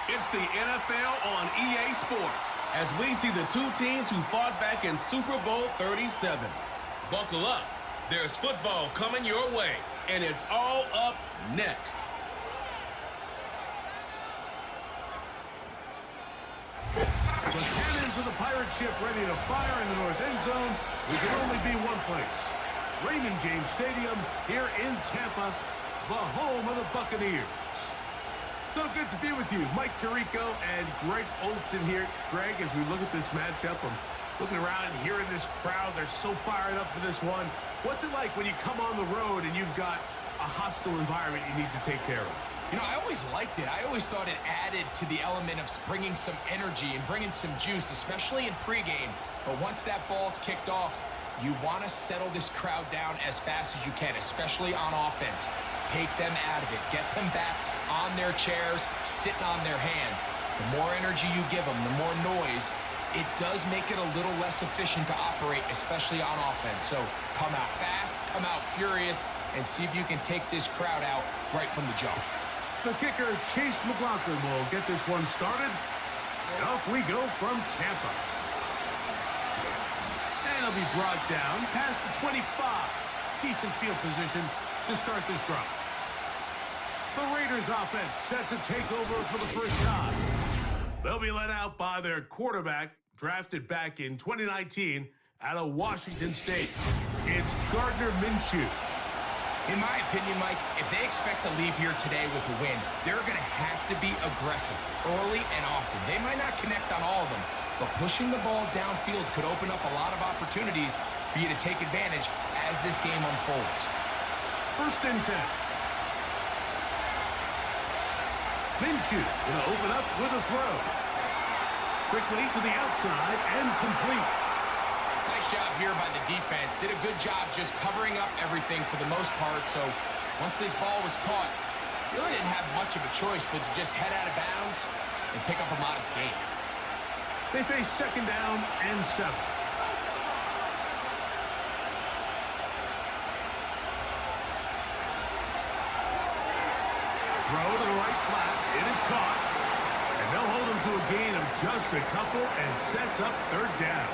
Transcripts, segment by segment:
It's the NFL on EA Sports. As we see the two teams who fought back in Super Bowl 37. Buckle up. There's football coming your way. And it's all up next. The cannons of the pirate ship ready to fire in the north end zone. We can only be one place. Raymond James Stadium here in Tampa, the home of the Buccaneers. So good to be with you. Mike Tirico and Greg Olson here. Greg, as we look at this matchup, I'm looking around and hearing this crowd. They're so fired up for this one. What's it like when you come on the road and you've got a hostile environment you need to take care of? You know, I always liked it. I always thought it added to the element of bringing some energy and bringing some juice, especially in pregame. But once that ball's kicked off, you want to settle this crowd down as fast as you can, especially on offense. Take them out of it. Get them back on their chairs, sitting on their hands. The more energy you give them, the more noise, it does make it a little less efficient to operate, especially on offense. So come out fast, come out furious, and see if you can take this crowd out right from the jump. The kicker, Chase McLaughlin, will get this one started. And off we go from Tampa. And it'll be brought down past the 25. Decent field position to start this drive. The Raiders offense set to take over for the first time. They'll be led out by their quarterback, drafted back in 2019 out of Washington State. It's Gardner Minshew. In my opinion, Mike, if they expect to leave here today with a win, they're going to have to be aggressive early and often. They might not connect on all of them, but pushing the ball downfield could open up a lot of opportunities for you to take advantage as this game unfolds. First and 10. Minshew going to open up with a throw. Quickly to the outside and complete. Nice job here by the defense. Did a good job just covering up everything for the most part. So once this ball was caught, you really didn't have much of a choice but to just head out of bounds and pick up a modest gain. They face second down and 7. Throw to the right flat. It is caught. And they'll hold him to a gain of just a couple and sets up third down.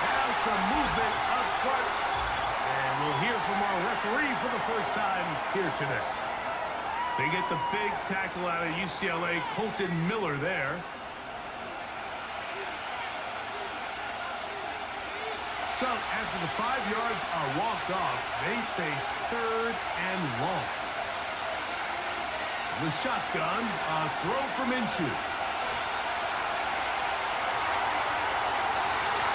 Now some movement up front. And we'll hear from our referee for the first time here today. They get the big tackle out of UCLA, Colton Miller there. So after the 5 yards are walked off, they face third and long. The shotgun, a throw from Minshew.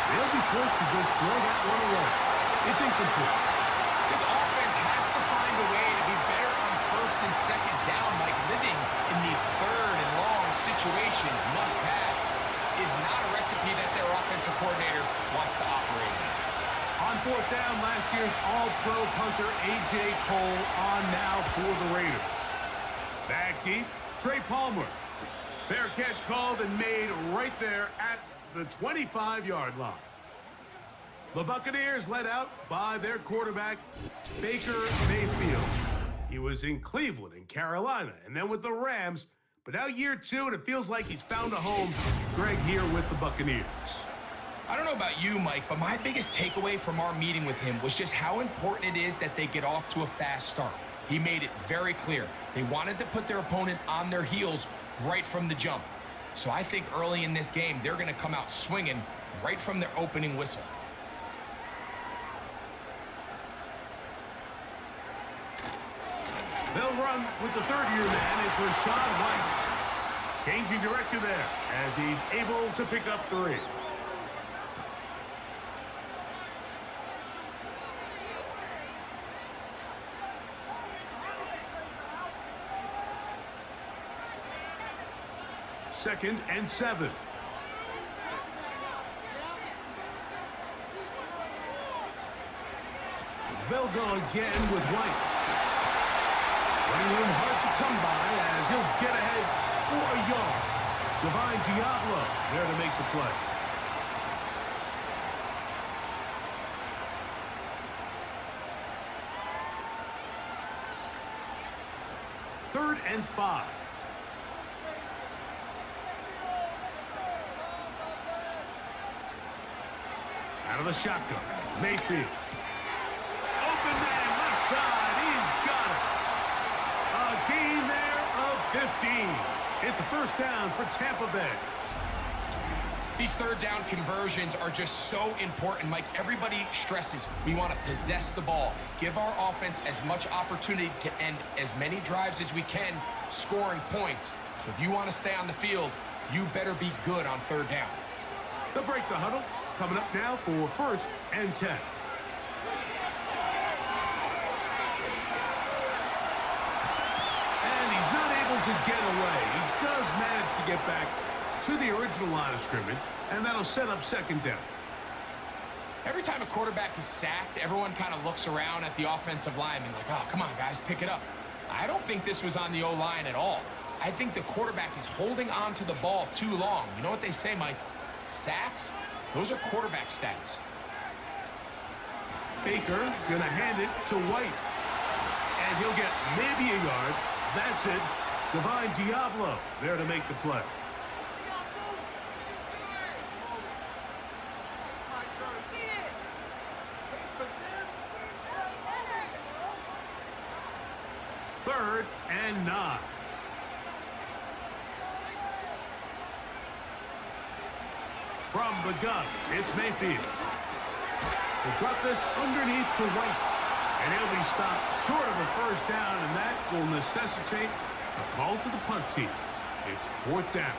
They'll be forced to just throw that one away. It's incomplete. This offense has to find a way to be better on first and second down, like living in these third and long situations. Must pass is not a recipe that their offensive coordinator wants to operate in. On fourth down, last year's all-pro punter A.J. Cole on now for the Raiders. Back deep, Trey Palmer. Fair catch called and made right there at the 25-yard line. The Buccaneers led out by their quarterback, Baker Mayfield. He was in Cleveland and Carolina, and then with the Rams. But now year 2, and it feels like he's found a home. Greg here with the Buccaneers. I don't know about you, Mike, but my biggest takeaway from our meeting with him was just how important it is that they get off to a fast start. He made it very clear. They wanted to put their opponent on their heels right from the jump. So I think early in this game, they're going to come out swinging right from their opening whistle. They'll run with the third-year man. It's Rachaad White. Changing direction there as he's able to pick up 3. Second and 7. They'll go again with White. Running room hard to come by as he'll get ahead for a yard. Divine Diablo there to make the play. Third and 5. Out of the shotgun, Mayfield. Open man, left side, he's got it. A gain there of 15. It's a first down for Tampa Bay. These third down conversions are just so important. Mike, everybody stresses we want to possess the ball, give our offense as much opportunity to end as many drives as we can, scoring points. So if you want to stay on the field, you better be good on third down. They'll break the huddle. Coming up now for first and 10. And he's not able to get away. He does manage to get back to the original line of scrimmage, and that'll set up second down. Every time a quarterback is sacked, everyone kind of looks around at the offensive lineman like, oh, come on, guys, pick it up. I don't think this was on the O-line at all. I think the quarterback is holding on to the ball too long. You know what they say, Mike? Sacks? Those are quarterback stats. Baker gonna hand it to White. And he'll get maybe a yard. That's it. Divine Diablo there to make the play. Third and 9. From the gun, it's Mayfield. They drop this underneath to White. And he'll be stopped short of a first down, and that will necessitate a call to the punt team. It's fourth down.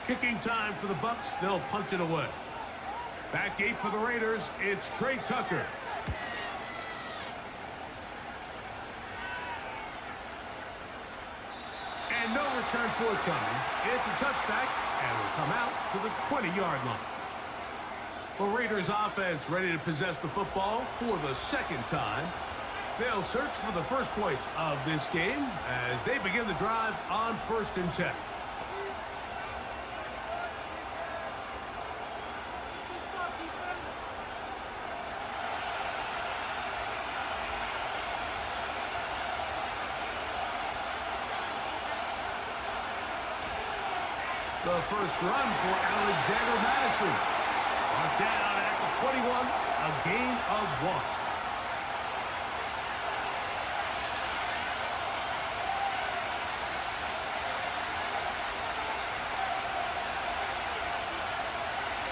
Kicking time for the Bucs. They'll punt it away. Back gate for the Raiders. It's Trey Tucker. And no return forthcoming. It's a touchback, and will come out to the 20-yard line. The Raiders offense ready to possess the football for the second time. They'll search for the first points of this game as they begin the drive on first and 10. The first run for Alexander Madison. Brought down at the 21, a gain of 1.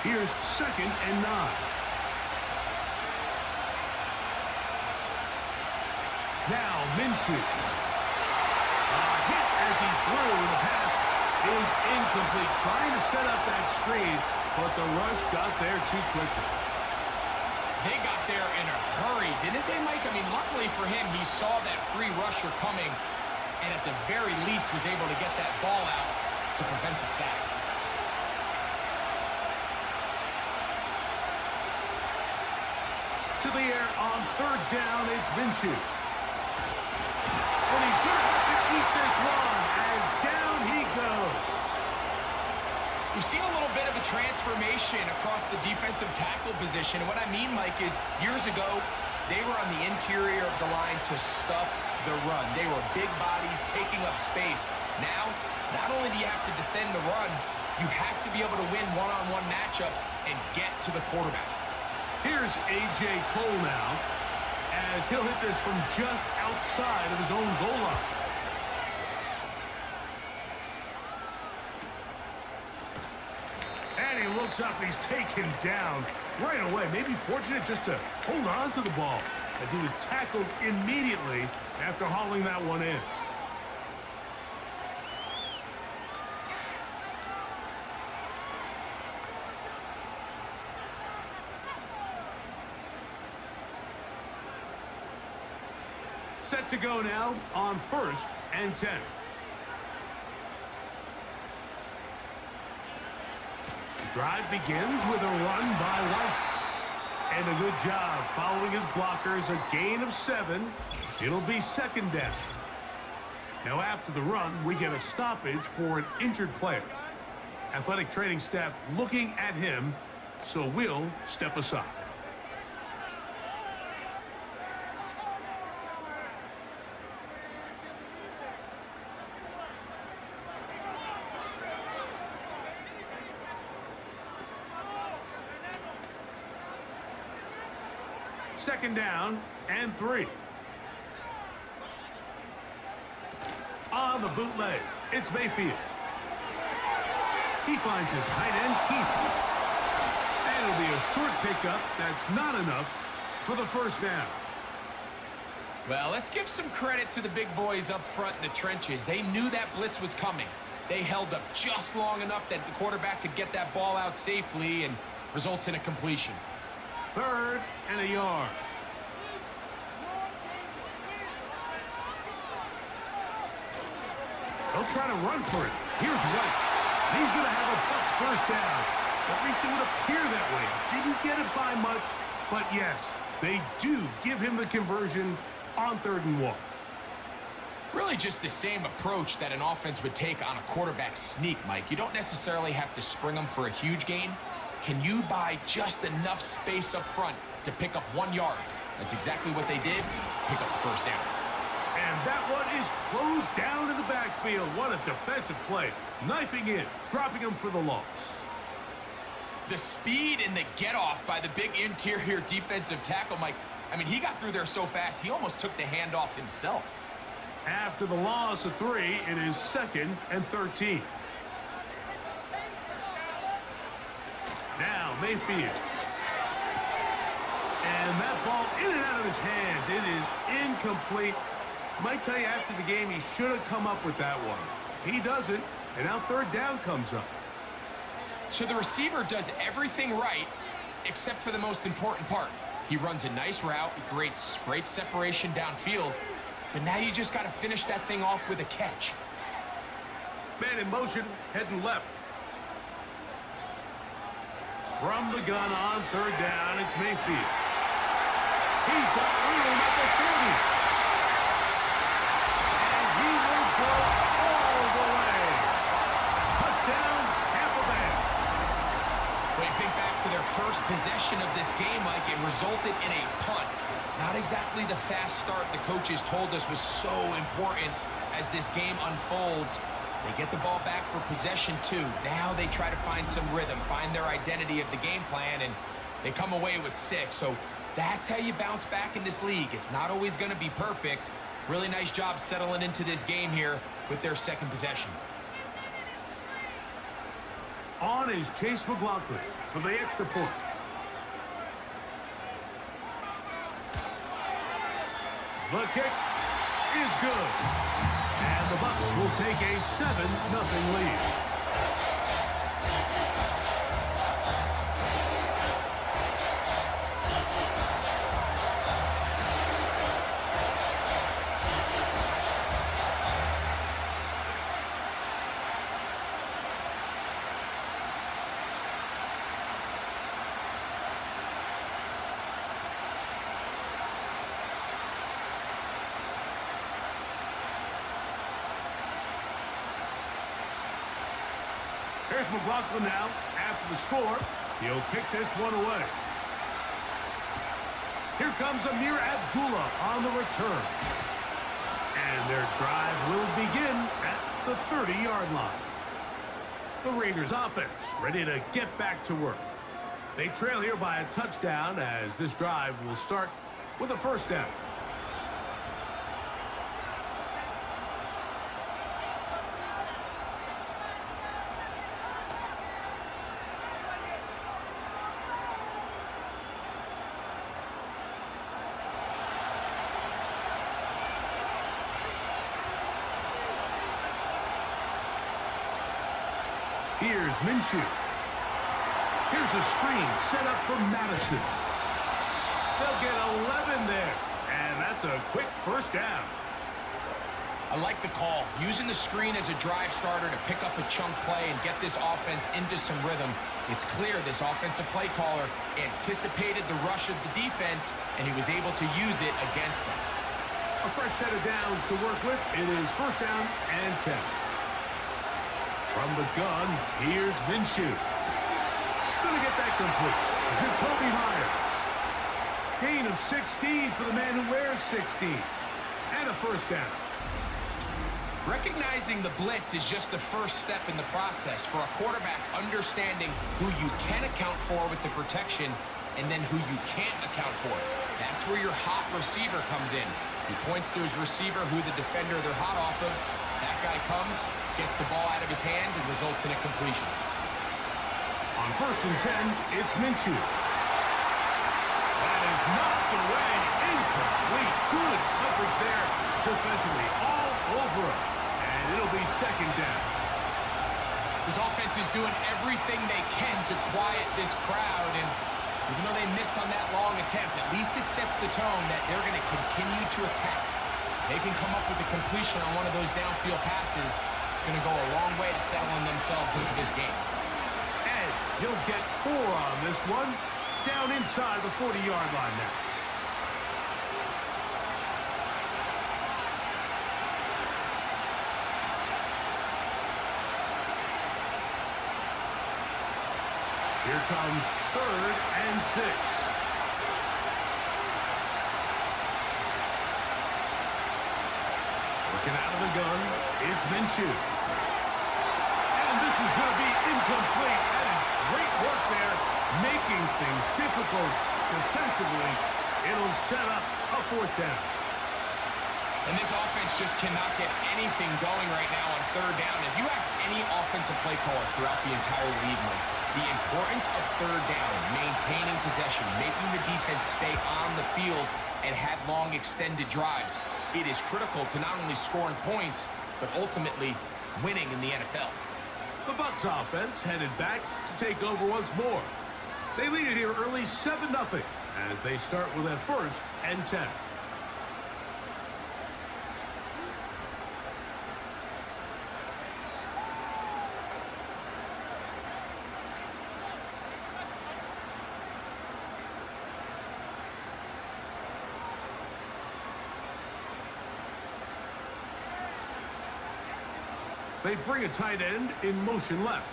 Here's second and 9. Now Minshew. A hit as he threw. The pass is incomplete. Trying to set up that screen, but the rush got there too quickly. They got there in a hurry, didn't they, Mike? I mean, luckily for him, he saw that free rusher coming and at the very least was able to get that ball out to prevent the sack. To the air on third down, it's Minshew. And he's going to have to eat this one, and down he goes. We've seen a little bit of a transformation across the defensive tackle position. And what I mean, Mike, is years ago, they were on the interior of the line to stuff the run. They were big bodies taking up space. Now, not only do you have to defend the run, you have to be able to win one-on-one matchups and get to the quarterback. Here's A.J. Cole now, as he'll hit this from just outside of his own goal line. And he looks up, he's taken down right away. Maybe fortunate just to hold on to the ball as he was tackled immediately after hauling that one in. Set to go now on first and 10. Drive begins with a run by White. And a good job following his blockers, a gain of 7. It'll be second down. Now after the run, we get a stoppage for an injured player. Athletic training staff looking at him, so we'll step aside. Second down and 3. On the bootleg, it's Mayfield. He finds his tight end, Keith. And it'll be a short pickup that's not enough for the first down. Well, let's give some credit to the big boys up front in the trenches. They knew that blitz was coming. They held up just long enough that the quarterback could get that ball out safely and results in a completion. 3rd and a yard. They'll try to run for it. Here's White. He's going to have a Bucs first down. At least it would appear that way. Didn't get it by much, but yes, they do give him the conversion on 3rd and 1. Really just the same approach that an offense would take on a quarterback sneak, Mike. You don't necessarily have to spring them for a huge gain. Can you buy just enough space up front to pick up 1 yard? That's exactly what they did. Pick up the first down. And that one is closed down in the backfield. What a defensive play. Knifing in, dropping him for the loss. The speed and the get-off by the big interior defensive tackle, Mike. I mean, he got through there so fast, he almost took the handoff himself. After the loss of 3, it is 2nd and 13. Now Mayfield. And that ball in and out of his hands. It is incomplete. Might tell you after the game he should have come up with that one. He doesn't, and now 3rd down comes up. So the receiver does everything right except for the most important part. He runs a nice route, he creates great separation downfield, but now you just got to finish that thing off with a catch. Man in motion, heading left. From the gun on 3rd down, it's Mayfield. He's got room at the 30. And he will go all the way. Touchdown, Tampa Bay. When you think back to their first possession of this game, Mike, it resulted in a punt. Not exactly the fast start the coaches told us was so important as this game unfolds. They get the ball back for possession 2. Now they try to find some rhythm, find their identity of the game plan, and they come away with 6. So that's how you bounce back in this league. It's not always going to be perfect. Really nice job settling into this game here with their 2nd possession. On is Chase McLaughlin for the extra point. The kick is good. And the Bucs will take a 7-0 lead. Here's McLaughlin now. After the score, he'll kick this one away. Here comes Amir Abdullah on the return. And their drive will begin at the 30-yard line. The Raiders offense ready to get back to work. They trail here by a touchdown as this drive will start with a first down. Here's Minshew. Here's a screen set up for Madison. They'll get 11 there, and that's a quick first down. I like the call. Using the screen as a drive starter to pick up a chunk play and get this offense into some rhythm. It's clear this offensive play caller anticipated the rush of the defense, and he was able to use it against them. A fresh set of downs to work with. It is first down and 10. From the gun, here's Minshew. Gonna get that complete. Jacoby Myers. Gain of 16 for the man who wears 16. And a first down. Recognizing the blitz is just the first step in the process for a quarterback understanding who you can account for with the protection and then who you can't account for. That's where your hot receiver comes in. He points to his receiver who the defender they're hot off of. That guy comes, gets the ball out of his hands, and results in a completion. On first and 10, it's Minshew. That is knocked away. Incomplete. Good coverage there defensively. All over him. And it'll be second down. This offense is doing everything they can to quiet this crowd, and even though they missed on that long attempt, at least it sets the tone that they're going to continue to attack. They can come up with a completion on one of those downfield passes. It's going to go a long way to settling themselves into this game. And he'll get 4 on this one. Down inside the 40-yard line now. Here comes third and 6. Working out of the gun, it's Minshew. And this is going to be incomplete. That is great work there, making things difficult defensively. It'll set up a fourth down. And this offense just cannot get anything going right now on third down. If you ask any offensive play caller throughout the entire league, the importance of third down, maintaining possession, making the defense stay on the field and have long extended drives, it is critical to not only scoring points, but ultimately winning in the NFL. The Bucs offense headed back to take over once more. They lead it here early 7-0 as they start with a first and 10. They bring a tight end in motion left.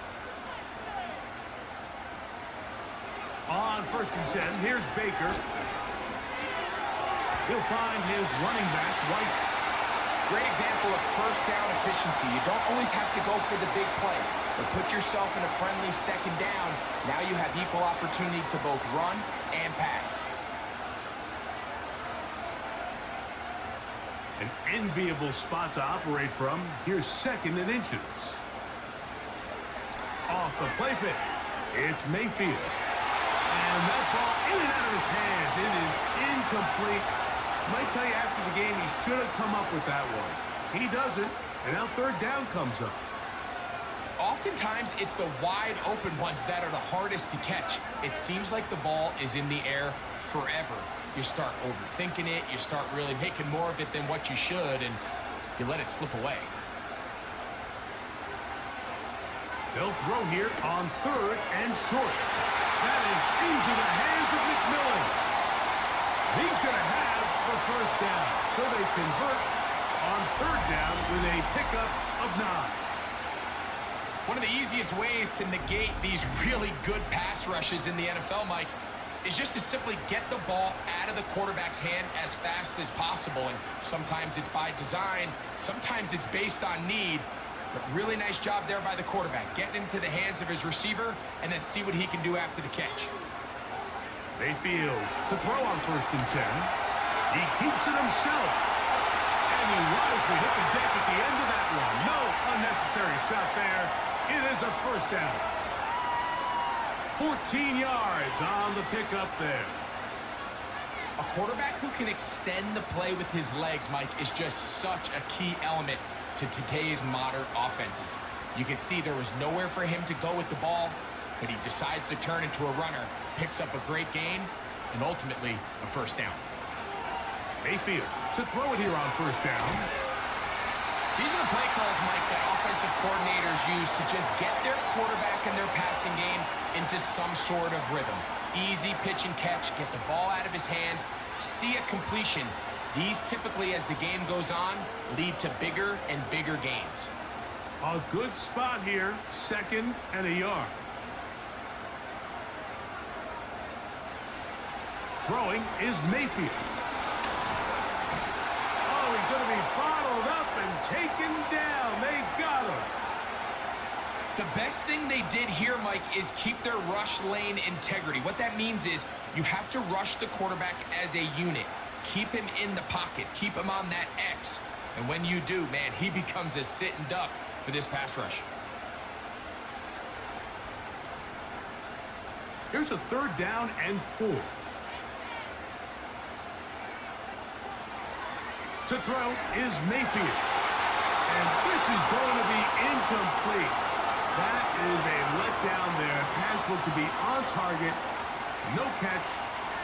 On first and 10, here's Baker. He'll find his running back, White. Great example of first down efficiency. You don't always have to go for the big play, but put yourself in a friendly second down. Now you have equal opportunity to both run and pass. An enviable spot to operate from. Here's second and inches. Off the play fake. It's Mayfield. And that ball in and out of his hands. It is incomplete. I might tell you after the game he should have come up with that one. He doesn't, and now third down comes up. Oftentimes, it's the wide open ones that are the hardest to catch. It seems like the ball is in the air forever. You start overthinking it, you start really making more of it than what you should, and you let it slip away. They'll throw here on third and short. That is into the hands of McMillan. He's going to have the first down, so they convert on third down with a pickup of 9. One of the easiest ways to negate these really good pass rushes in the NFL, Mike, is just to simply get the ball out of the quarterback's hand as fast as possible. And sometimes it's by design, sometimes it's based on need. But really nice job there by the quarterback, getting into the hands of his receiver and then see what he can do after the catch. Mayfield to throw on first and 10. He keeps it himself. And he wisely hit the deck at the end of that one. No unnecessary shot there. It is a first down. 14 yards on the pickup there. A quarterback who can extend the play with his legs, Mike, is just such a key element to today's modern offenses. You can see there was nowhere for him to go with the ball, but he decides to turn into a runner, picks up a great gain, and ultimately a first down. Mayfield to throw it here on first down. These are the play calls, Mike, that offensive coordinators use to just get their quarterback and their passing game into some sort of rhythm. Easy pitch and catch, get the ball out of his hand, see a completion. These typically, as the game goes on, lead to bigger and bigger gains. A good spot here, 2nd and a yard. Throwing is Mayfield. Oh, he's going to be bottled up and taken down. They got him. The best thing they did here, Mike, is keep their rush lane integrity. What that means is you have to rush the quarterback as a unit. Keep him in the pocket. Keep him on that X. And when you do, man, he becomes a sitting duck for this pass rush. Here's a 3rd down and 4. To throw is Mayfield. And this is going to be incomplete. That is a letdown there. Pass looked to be on target. No catch.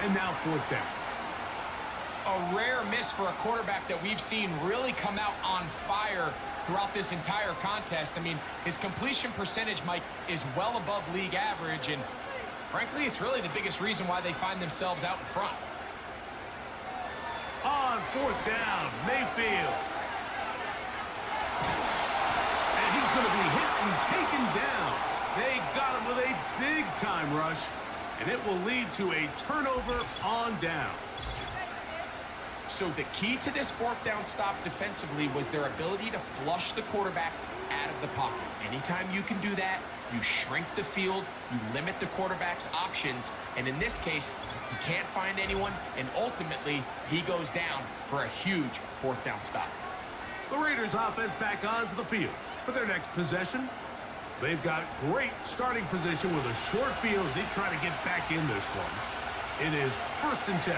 And now 4th down. A rare miss for a quarterback that we've seen really come out on fire throughout this entire contest. I mean, his completion percentage, Mike, is well above league average. And frankly, it's really the biggest reason why they find themselves out in front. On 4th down, Mayfield. And he's going to be hit and taken down. They got him with a big-time rush, and it will lead to a turnover on down. So the key to this 4th down stop defensively was their ability to flush the quarterback out of the pocket. Anytime you can do that, you shrink the field, you limit the quarterback's options, and in this case, he can't find anyone, and ultimately, he goes down for a huge 4th down stop. The Raiders offense back onto the field for their next possession. They've got great starting position with a short field as they try to get back in this one. It is 1st and 10.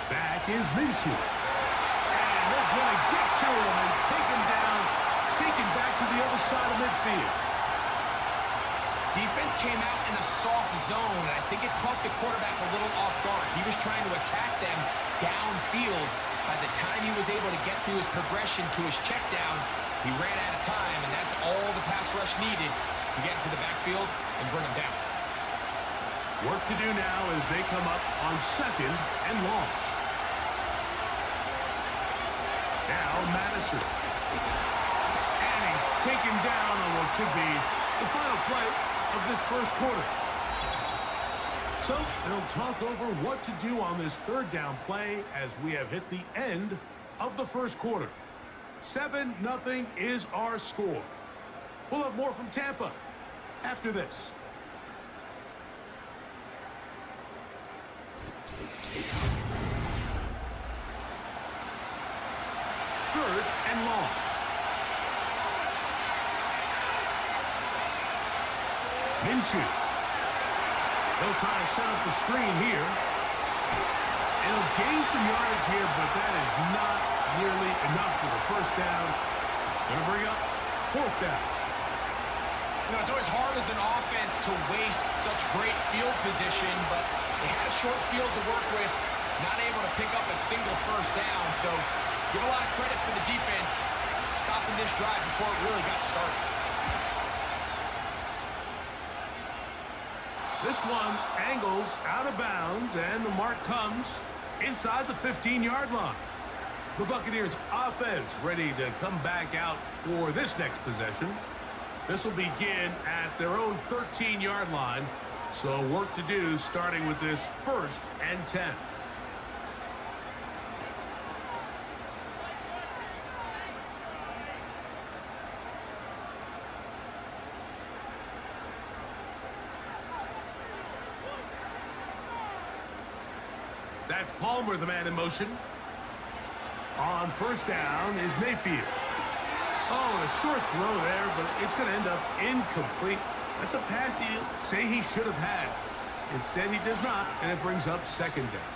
Back is Minshew. And they're going to get to him and take him down, taken back to the other side of midfield. Defense came out in a soft zone, and I think it caught the quarterback a little off guard. He was trying to attack them downfield. By the time he was able to get through his progression to his check down, he ran out of time, and that's all the pass rush needed to get into the backfield and bring him down. Work to do now as they come up on 2nd and long. Now Madison. And he's taken down on what should be the final play of this 1st quarter. So they'll talk over what to do on this 3rd down play as we have hit the end of the 1st quarter. 7-0 is our score. We'll have more from Tampa after this. Third and long. Minshew. They'll try to set up the screen here. It'll gain some yardage here, but that is not nearly enough for the 1st down. It's going to bring up 4th down. You know, it's always hard as an offense to waste such great field position, but they had a short field to work with, not able to pick up a single 1st down. So give a lot of credit for the defense stopping this drive before it really got started. This one angles out of bounds, and the mark comes inside the 15-yard line. The Buccaneers offense ready to come back out for this next possession. This will begin at their own 13-yard line. So work to do starting with this 1st and 10. That's Palmer, the man in motion. On 1st down is Mayfield. Oh, and a short throw there, but it's going to end up incomplete. That's a pass he'll say he should have had. Instead, he does not, and it brings up 2nd down.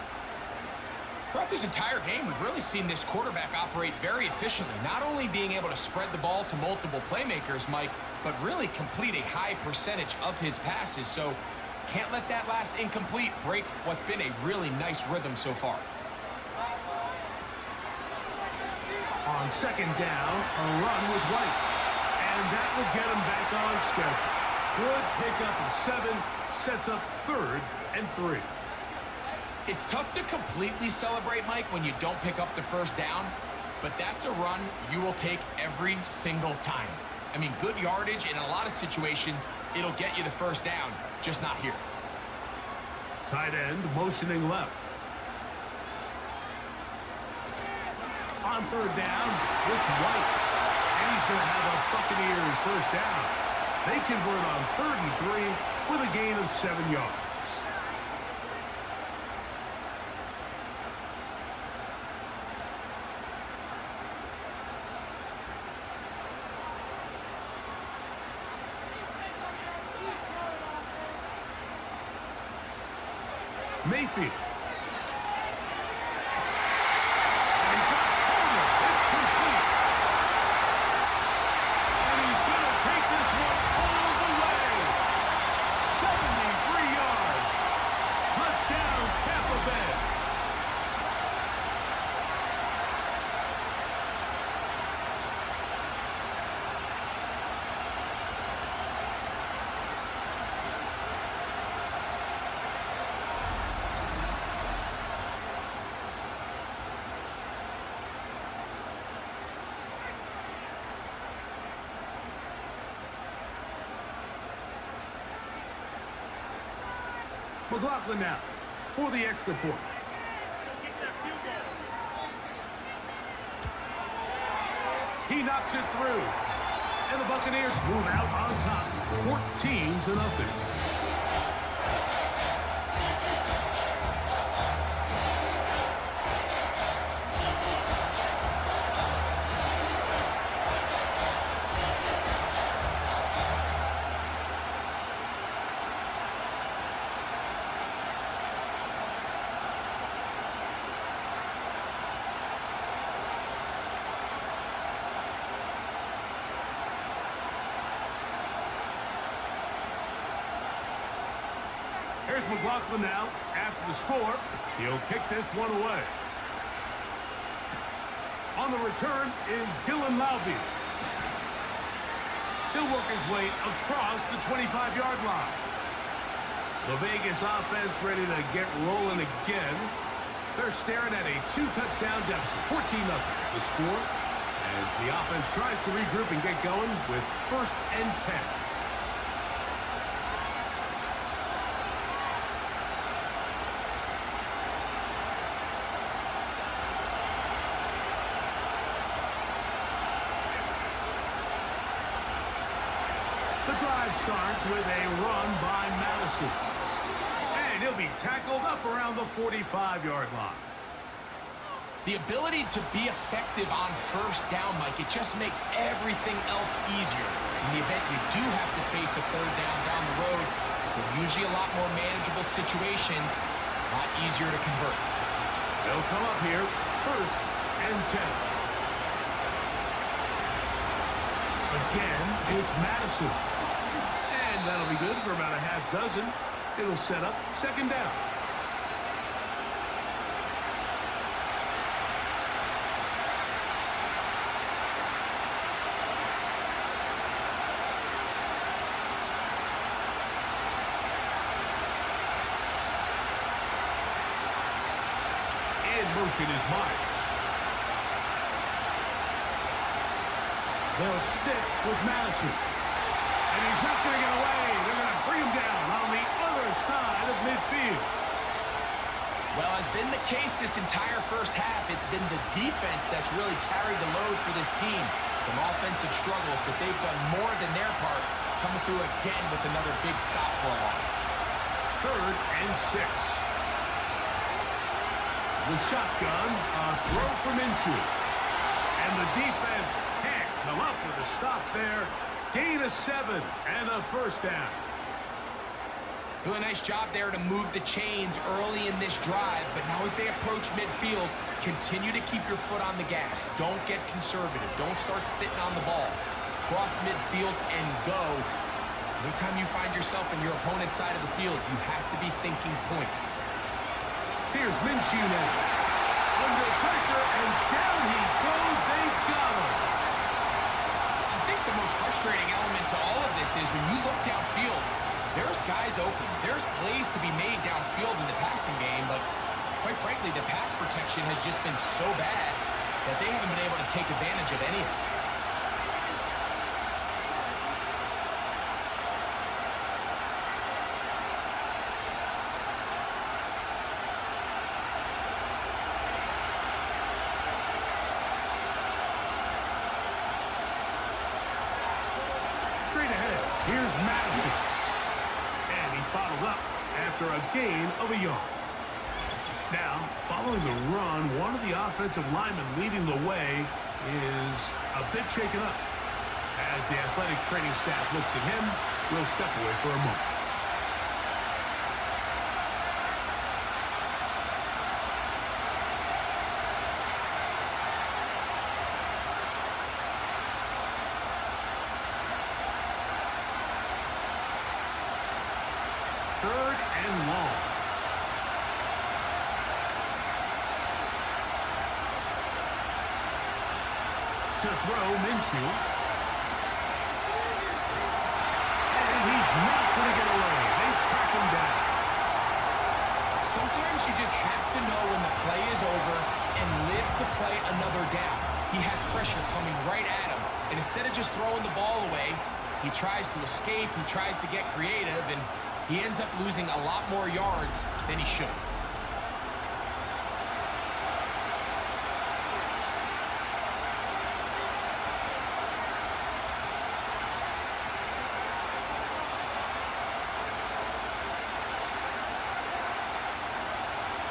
Throughout this entire game, we've really seen this quarterback operate very efficiently, not only being able to spread the ball to multiple playmakers, Mike, but really complete a high percentage of his passes. So can't let that last incomplete break what's been a really nice rhythm so far. On second down, a run with White. And that will get him back on schedule. Good pickup of 7, sets up 3rd and 3. It's tough to completely celebrate, Mike, when you don't pick up the first down, but that's a run you will take every single time. I mean, good yardage, and in a lot of situations, it'll get you the first down, just not here. Tight end motioning left. On 3rd down, it's White. And he's going to have a Buccaneers first down. They convert on 3rd and 3 with a gain of 7 yards. Mayfield. And he's got Palmer. It's complete. And he's going to take this one all the way. 73 yards. Touchdown, Tampa Bay. McLaughlin now for the extra point. He knocks it through. And the Buccaneers move out on top, 14-0. Here's McLaughlin now. After the score, he'll kick this one away. On the return is Dylan Lowby. He'll work his way across the 25-yard line. The Vegas offense ready to get rolling again. They're staring at a 2-touchdown deficit, 14-0. The score as the offense tries to regroup and get going with 1st and 10. The drive starts with a run by Madison. And he'll be tackled up around the 45-yard line. The ability to be effective on first down, Mike, it just makes everything else easier. In the event you do have to face a 3rd down the road, they're usually a lot more manageable situations, a lot easier to convert. They'll come up here, 1st and 10. Again, it's Madison. And that'll be good for about a half dozen. It'll set up 2nd down. In motion is Myers. They'll stick with Madison. And he's not going to get away. They're going to bring him down on the other side of midfield. Well, as been the case this entire first half, it's been the defense that's really carried the load for this team. Some offensive struggles, but they've done more than their part, coming through again with another big stop for a loss. 3rd and 6. The shotgun, a throw from Minshew. And the defense can't come up with a stop there. Gain of 7 and a 1st down. Really nice job there to move the chains early in this drive, but now as they approach midfield, continue to keep your foot on the gas. Don't get conservative. Don't start sitting on the ball. Cross midfield and go. Anytime you find yourself in your opponent's side of the field, you have to be thinking points. Here's Minshew now. Under pressure, and down he goes. They got him. I think the most frustrating element to all of this is when you look downfield, there's guys open. There's plays to be made downfield in the passing game, but quite frankly, the pass protection has just been so bad that they haven't been able to take advantage of any of it. Straight ahead, here's Madison. And he's bottled up after a gain of a yard. Now, following the run, one of the offensive linemen leading the way is a bit shaken up. As the athletic training staff looks at him, we'll step away for a moment. Third and long. To throw, Minshew. And he's not going to get away. They track him down. Sometimes you just have to know when the play is over and live to play another down. He has pressure coming right at him, and instead of just throwing the ball away, he tries to escape, he tries to get creative, and he ends up losing a lot more yards than he should have.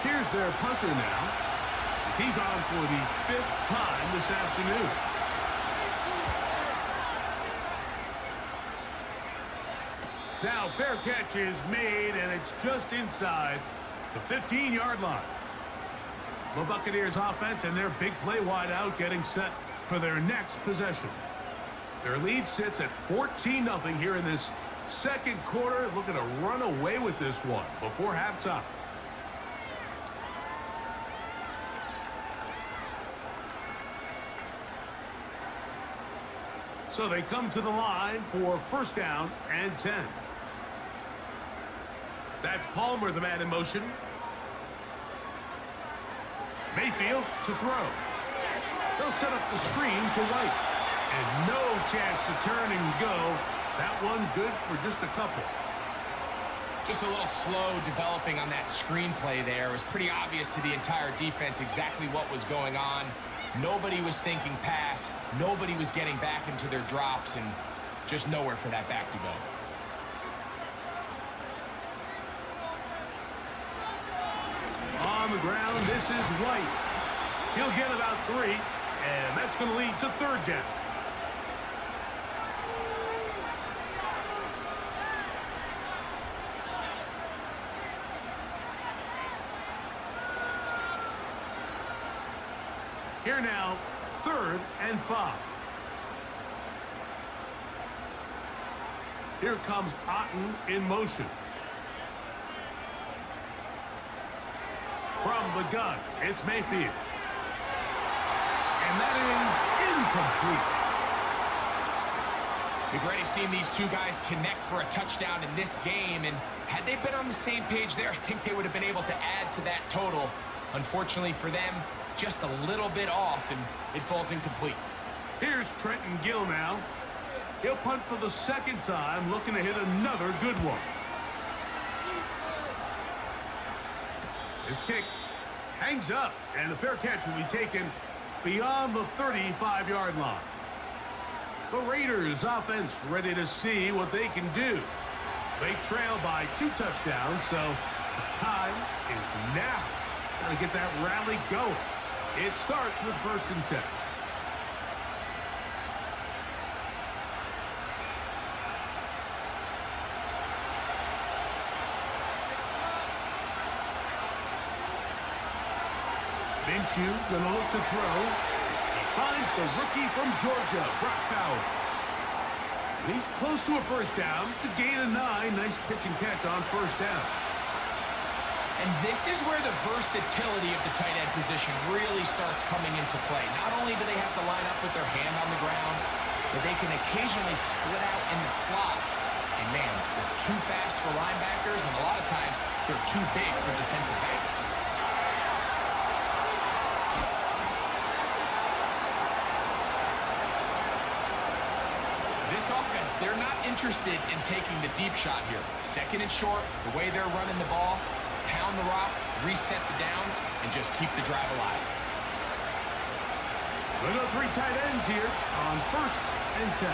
Here's their punter now. He's on for the 5th time this afternoon. Now, fair catch is made, and it's just inside the 15-yard line. The Buccaneers offense and their big play wide out getting set for their next possession. Their lead sits at 14-0 here in this second quarter. Looking to run away with this one before halftime. So they come to the line for first down and 10. That's Palmer, the man in motion. Mayfield to throw. They'll set up the screen to White. And no chance to turn and go. That one good for just a couple. Just a little slow developing on that screenplay there. It was pretty obvious to the entire defense exactly what was going on. Nobody was thinking pass. Nobody was getting back into their drops, and just nowhere for that back to go. On the ground, this is White. He'll get about 3, and that's going to lead to third down. Here now, 3rd and 5. Here comes Otten in motion. From the gun, it's Mayfield. And that is incomplete. We've already seen these two guys connect for a touchdown in this game, and had they been on the same page there, I think they would have been able to add to that total. Unfortunately for them, just a little bit off, and it falls incomplete. Here's Trenton Gill now. He'll punt for the second time, looking to hit another good one. This kick hangs up, and the fair catch will be taken beyond the 35-yard line. The Raiders offense ready to see what they can do. They trail by 2 touchdowns, so the time is now. Got to get that rally going. It starts with 1st and 10. Minshew gonna look to throw. He finds the rookie from Georgia, Brock Bowers. He's close to a first down to gain a 9. Nice pitch and catch on first down. And this is where the versatility of the tight end position really starts coming into play. Not only do they have to line up with their hand on the ground, but they can occasionally split out in the slot. And man, they're too fast for linebackers, and a lot of times they're too big for defensive backs. This offense, they're not interested in taking the deep shot here. Second and short, the way they're running the ball, pound the rock, reset the downs, and just keep the drive alive. We'll go 3 tight ends here on first and 10.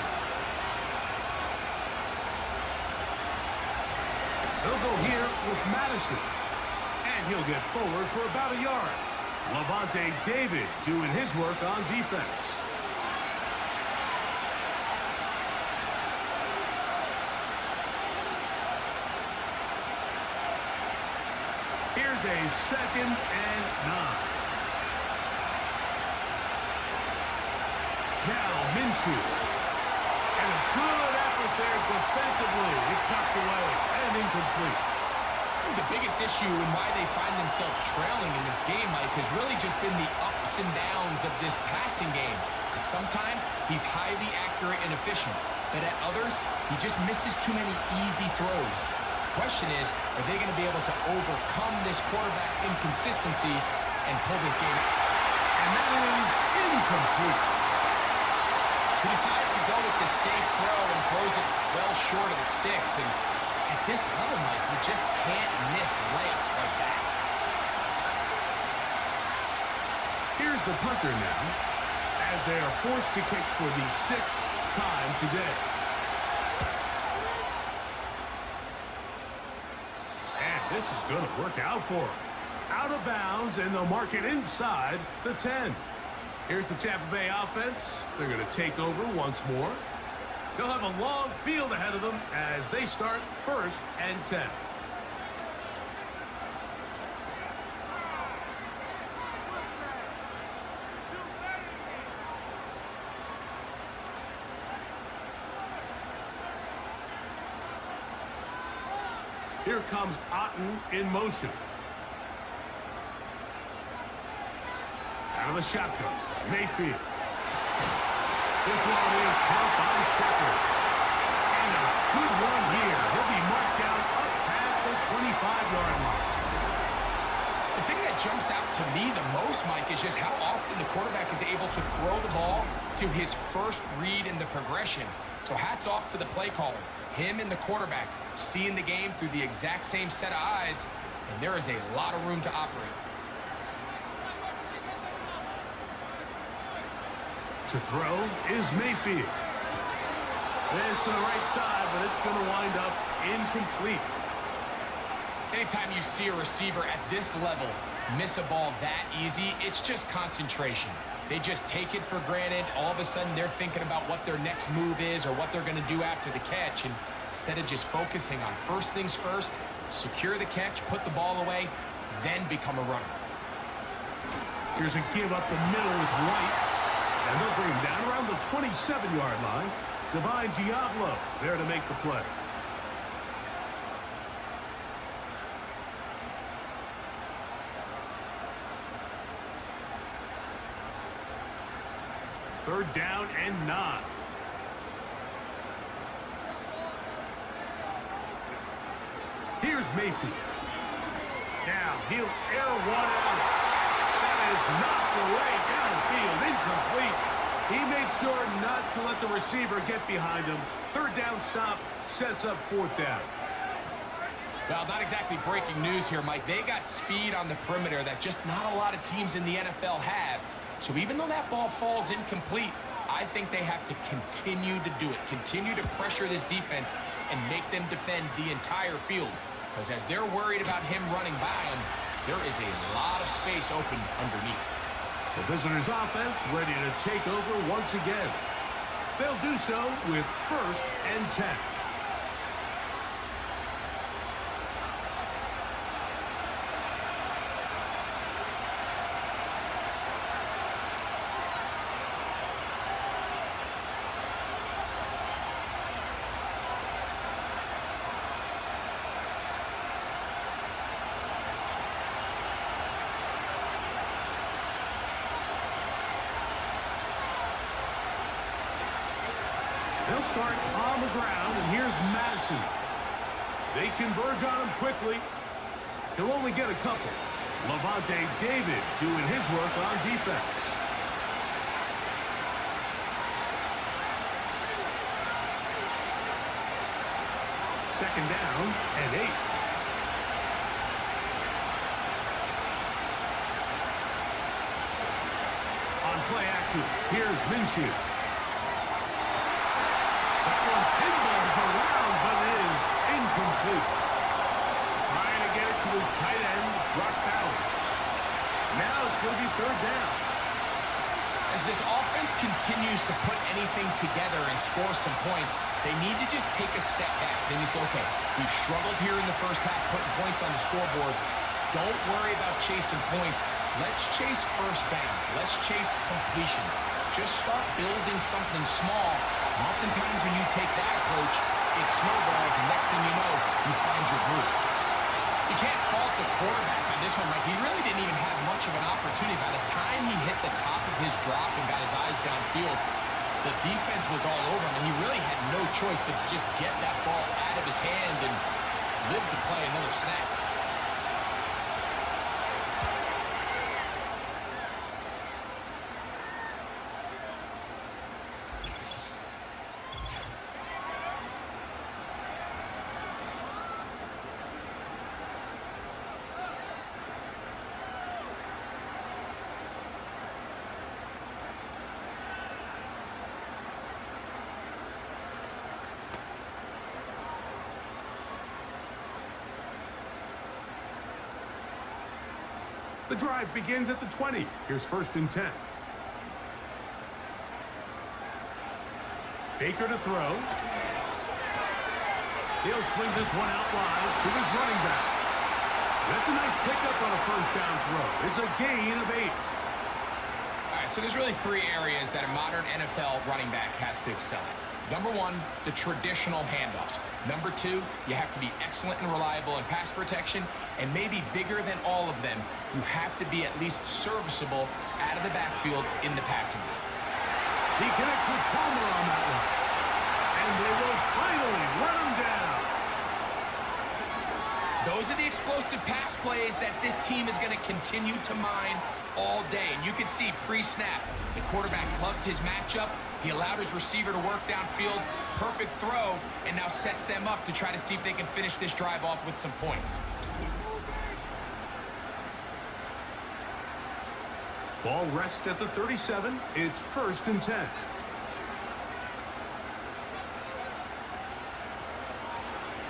They'll go here with Madison. And he'll get forward for about a yard. Levante David doing his work on defense. Here's a second and 9. Now Minshew. And a good effort there defensively. It's knocked away and incomplete. The biggest issue and why they find themselves trailing in this game, Mike, has really just been the ups and downs of this passing game. And sometimes he's highly accurate and efficient, but at others, he just misses too many easy throws. Question is, are they going to be able to overcome this quarterback inconsistency and pull this game out? And that is incomplete. He decides to go with the safe throw and throws it well short of the sticks. And at this level, Mike, you just can't miss layups like that. Here's the punter now, as they are forced to kick for the 6th time today. This is going to work out for them. Out of bounds, and they'll mark it inside the 10. Here's the Tampa Bay offense. They're going to take over once more. They'll have a long field ahead of them as they start first and 10. Here comes Otten in motion. Out of the shotgun, Mayfield. This one is caught by Shepard. And a good one here. He'll be marked down up past the 25-yard line. The thing that jumps out to me the most, Mike, is just how often the quarterback is able to throw the ball to his first read in the progression. So hats off to the play caller. Him and the quarterback seeing the game through the exact same set of eyes, and there is a lot of room to operate. To throw is Mayfield. This to the right side, but it's going to wind up incomplete. Anytime you see a receiver at this level miss a ball that easy, it's just concentration. They just take it for granted. All of a sudden, they're thinking about what their next move is or what they're going to do after the catch. And instead of just focusing on first things first, secure the catch, put the ball away, then become a runner. Here's a give up the middle with White. And they'll bring him down around the 27-yard line. Divine Diablo there to make the play. Third down and 9. Here's Mayfield. Now he'll air one out. That is knocked away downfield, incomplete. He made sure not to let the receiver get behind him. Third down stop sets up fourth down. Well, not exactly breaking news here, Mike. They got speed on the perimeter that just not a lot of teams in the NFL have. So even though that ball falls incomplete, I think they have to continue to do it. Continue to pressure this defense and make them defend the entire field. Because as they're worried about him running by them, there is a lot of space open underneath. The visitors' offense ready to take over once again. They'll do so with first and 10. They'll start on the ground, and here's Madison. They converge on him quickly. He'll only get a couple. Levante David doing his work on defense. Second down and 8. On play action, here's Minshew. That one pinballs around, but it is incomplete. Trying to get it to his tight end, Brock Bowers. Now it's going to be third down. As this offense continues to put anything together and score some points, they need to just take a step back. Then you say, okay, we've struggled here in the first half putting points on the scoreboard. Don't worry about chasing points. Let's chase first downs. Let's chase completions. Just start building something small. Oftentimes when you take that approach, it snowballs, and next thing you know, you find your groove. You can't fault the quarterback on this one, Mike. He really didn't even have much of an opportunity. By the time he hit the top of his drop and got his eyes downfield, the defense was all over him, and he really had no choice but to just get that ball out of his hand and live to play another snap. The drive begins at the 20. Here's first and 10. Baker to throw. He'll swing this one out wide to his running back. That's a nice pickup on a first down throw. It's a gain of 8. All right, so there's really 3 areas that a modern NFL running back has to excel at. Number 1, the traditional handoffs. Number 2, you have to be excellent and reliable in pass protection. And maybe bigger than all of them, you have to be at least serviceable out of the backfield in the passing game. He connects with Palmer on that one. And they will finally run him down. Those are the explosive pass plays that this team is going to continue to mine all day. And you can see pre-snap, the quarterback loved his matchup. He allowed his receiver to work downfield. Perfect throw, and now sets them up to try to see if they can finish this drive off with some points. Ball rests at the 37. It's first and 10.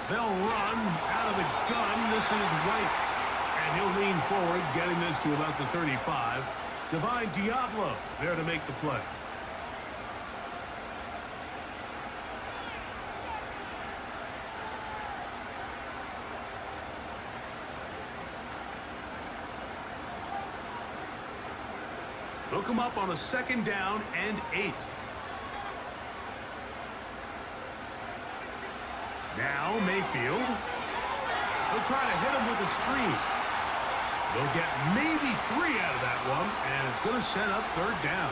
They'll run out of the gun. This is White. And he'll lean forward, getting this to about the 35. Divine Diablo there to make the play. They'll come up on a second down and 8. Now Mayfield. They'll try to hit him with a screen. They'll get maybe 3 out of that one, and it's going to set up third down.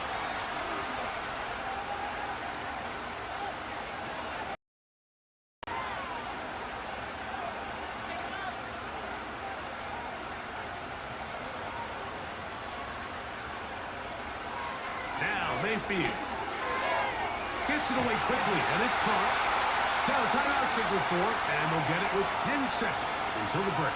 Now Mayfield gets it away quickly, and it's caught. Now a timeout signal for it, and they'll get it with 10 seconds until the break.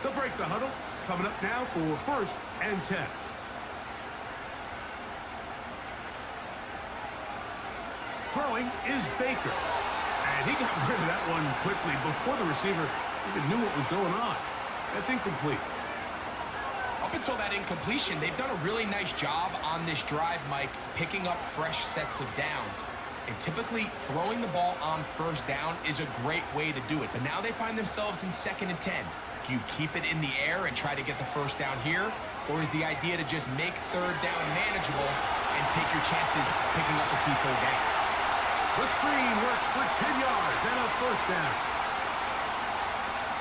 They'll break the huddle. Coming up now for first and 10. Throwing is Baker. And he got rid of that one quickly before the receiver even knew what was going on. That's incomplete. Up until that incompletion, they've done a really nice job on this drive, Mike, picking up fresh sets of downs. And typically, throwing the ball on first down is a great way to do it. But now they find themselves in second and 10. Do you keep it in the air and try to get the first down here? Or is the idea to just make third down manageable and take your chances picking up a key third down? The screen works for 10 yards and a first down.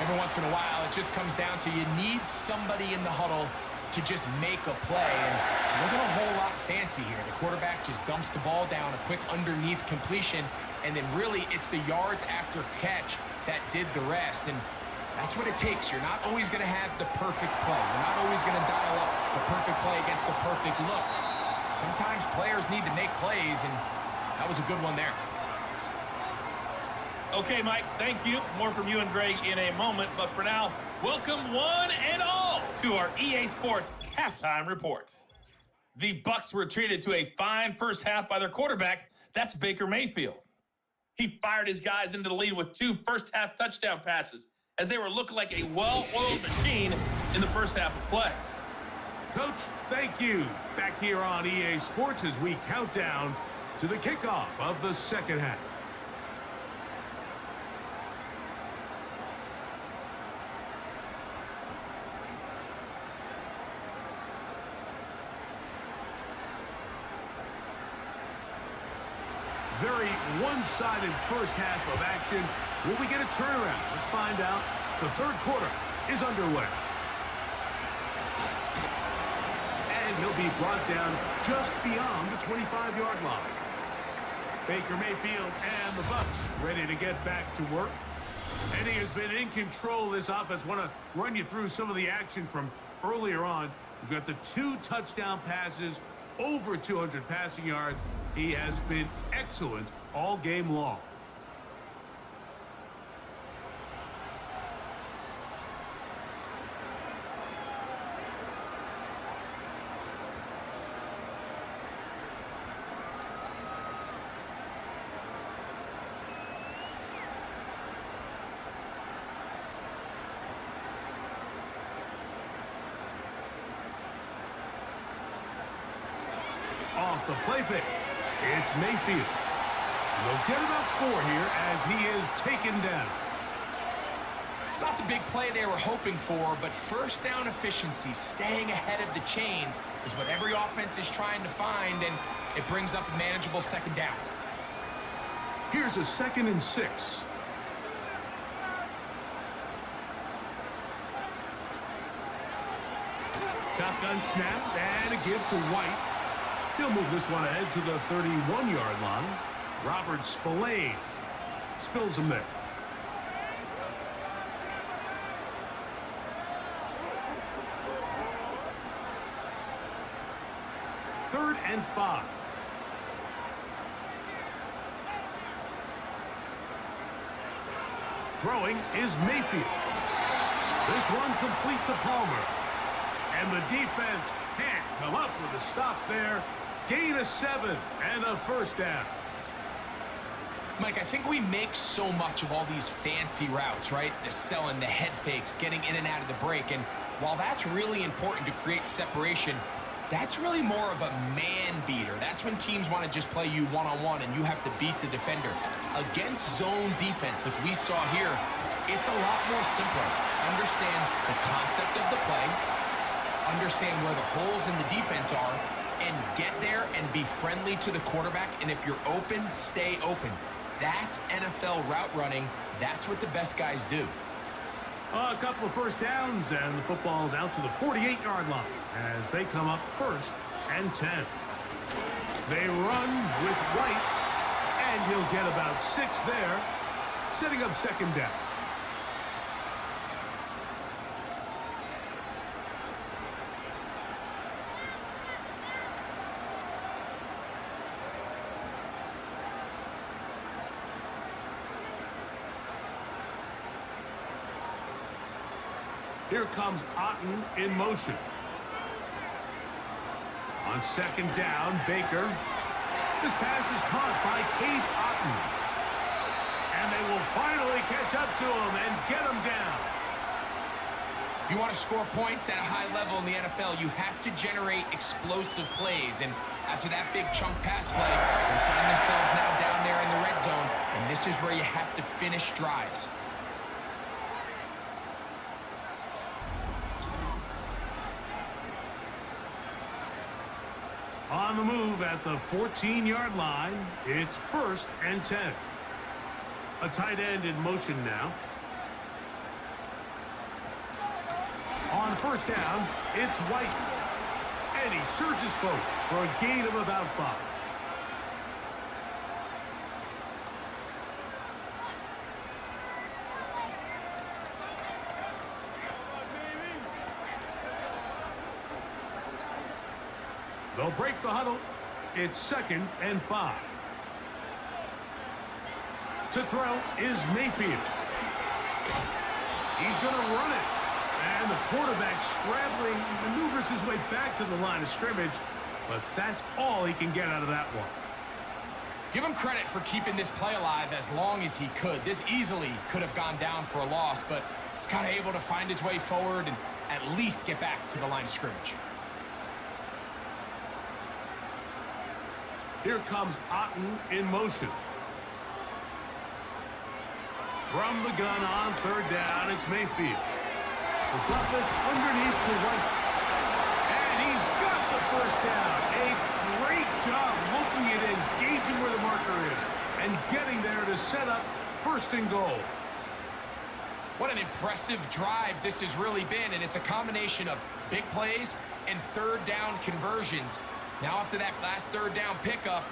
Every once in a while, it just comes down to you need somebody in the huddle to just make a play. And it wasn't a whole lot fancy here. The quarterback just dumps the ball down, a quick underneath completion, and then really it's the yards after catch that did the rest. And that's what it takes. You're not always going to have the perfect play. You're not always going to dial up the perfect play against the perfect look. Sometimes players need to make plays, and that was a good one there. Okay, Mike, thank you. More from you and Greg in a moment. But for now, welcome one and all to our EA Sports Halftime Report. The Bucs were treated to a fine first half by their quarterback. That's Baker Mayfield. He fired his guys into the lead with 2 first-half touchdown passes as they were looking like a well-oiled machine in the first half of play. Coach, thank you. Back here on EA Sports as we count down to the kickoff of the second half. Very one-sided first half of action. Will we get a turnaround? Let's find out. The third quarter is underway. And he'll be brought down just beyond the 25-yard line. Baker Mayfield and the Bucs ready to get back to work. And he has been in control of this offense. Want to run you through some of the action from earlier on. We've got the 2 touchdown passes, over 200 passing yards. He has been excellent all game long. Off the play fake. It's Mayfield. They'll get about 4 here as he is taken down. It's not the big play they were hoping for, but first down efficiency, staying ahead of the chains, is what every offense is trying to find, and it brings up a manageable second down. Here's a 2nd and 6. Shotgun snap and a give to White. He'll move this one ahead to the 31-yard line. Robert Spillane spills him there. Third and 5. Throwing is Mayfield. This one complete to Palmer. And the defense can't come up with a stop there. Gain of 7 and a first down. Mike, I think we make so much of all these fancy routes, right? The selling, the head fakes, getting in and out of the break. And while that's really important to create separation, that's really more of a man beater. That's when teams want to just play you one-on-one and you have to beat the defender. Against zone defense, like we saw here, it's a lot more simpler. Understand the concept of the play, understand where the holes in the defense are, and get there and be friendly to the quarterback. And if you're open, stay open. That's NFL route running. That's what the best guys do. A couple of first downs, and the football's out to the 48-yard line as they come up 1st and 10. They run with White, and he'll get about 6 there, setting up second down. Here comes Otten in motion. On second down, Baker. This pass is caught by Cade Otten. And they will finally catch up to him and get him down. If you want to score points at a high level in the NFL, you have to generate explosive plays. And after that big chunk pass play, they find themselves now down there in the red zone. And this is where you have to finish drives. On On the move at the 14-yard line, it's 1st and 10. A tight end in motion now. On 1st down, it's White. And he surges forward for a gain of about 5. They'll break the huddle. It's 2nd and 5. To throw is Mayfield. He's going to run it. And the quarterback scrambling, maneuvers his way back to the line of scrimmage. But that's all he can get out of that one. Give him credit for keeping this play alive as long as he could. This easily could have gone down for a loss, but he's kind of able to find his way forward and at least get back to the line of scrimmage. Here comes Otten in motion. From the gun on 3rd down, it's Mayfield. The drop this underneath to White. And he's got the 1st down. A great job looking at engaging where the marker is and getting there to set up 1st and goal. What an impressive drive this has really been, and it's a combination of big plays and 3rd down conversions. Now after that last 3rd down pickup,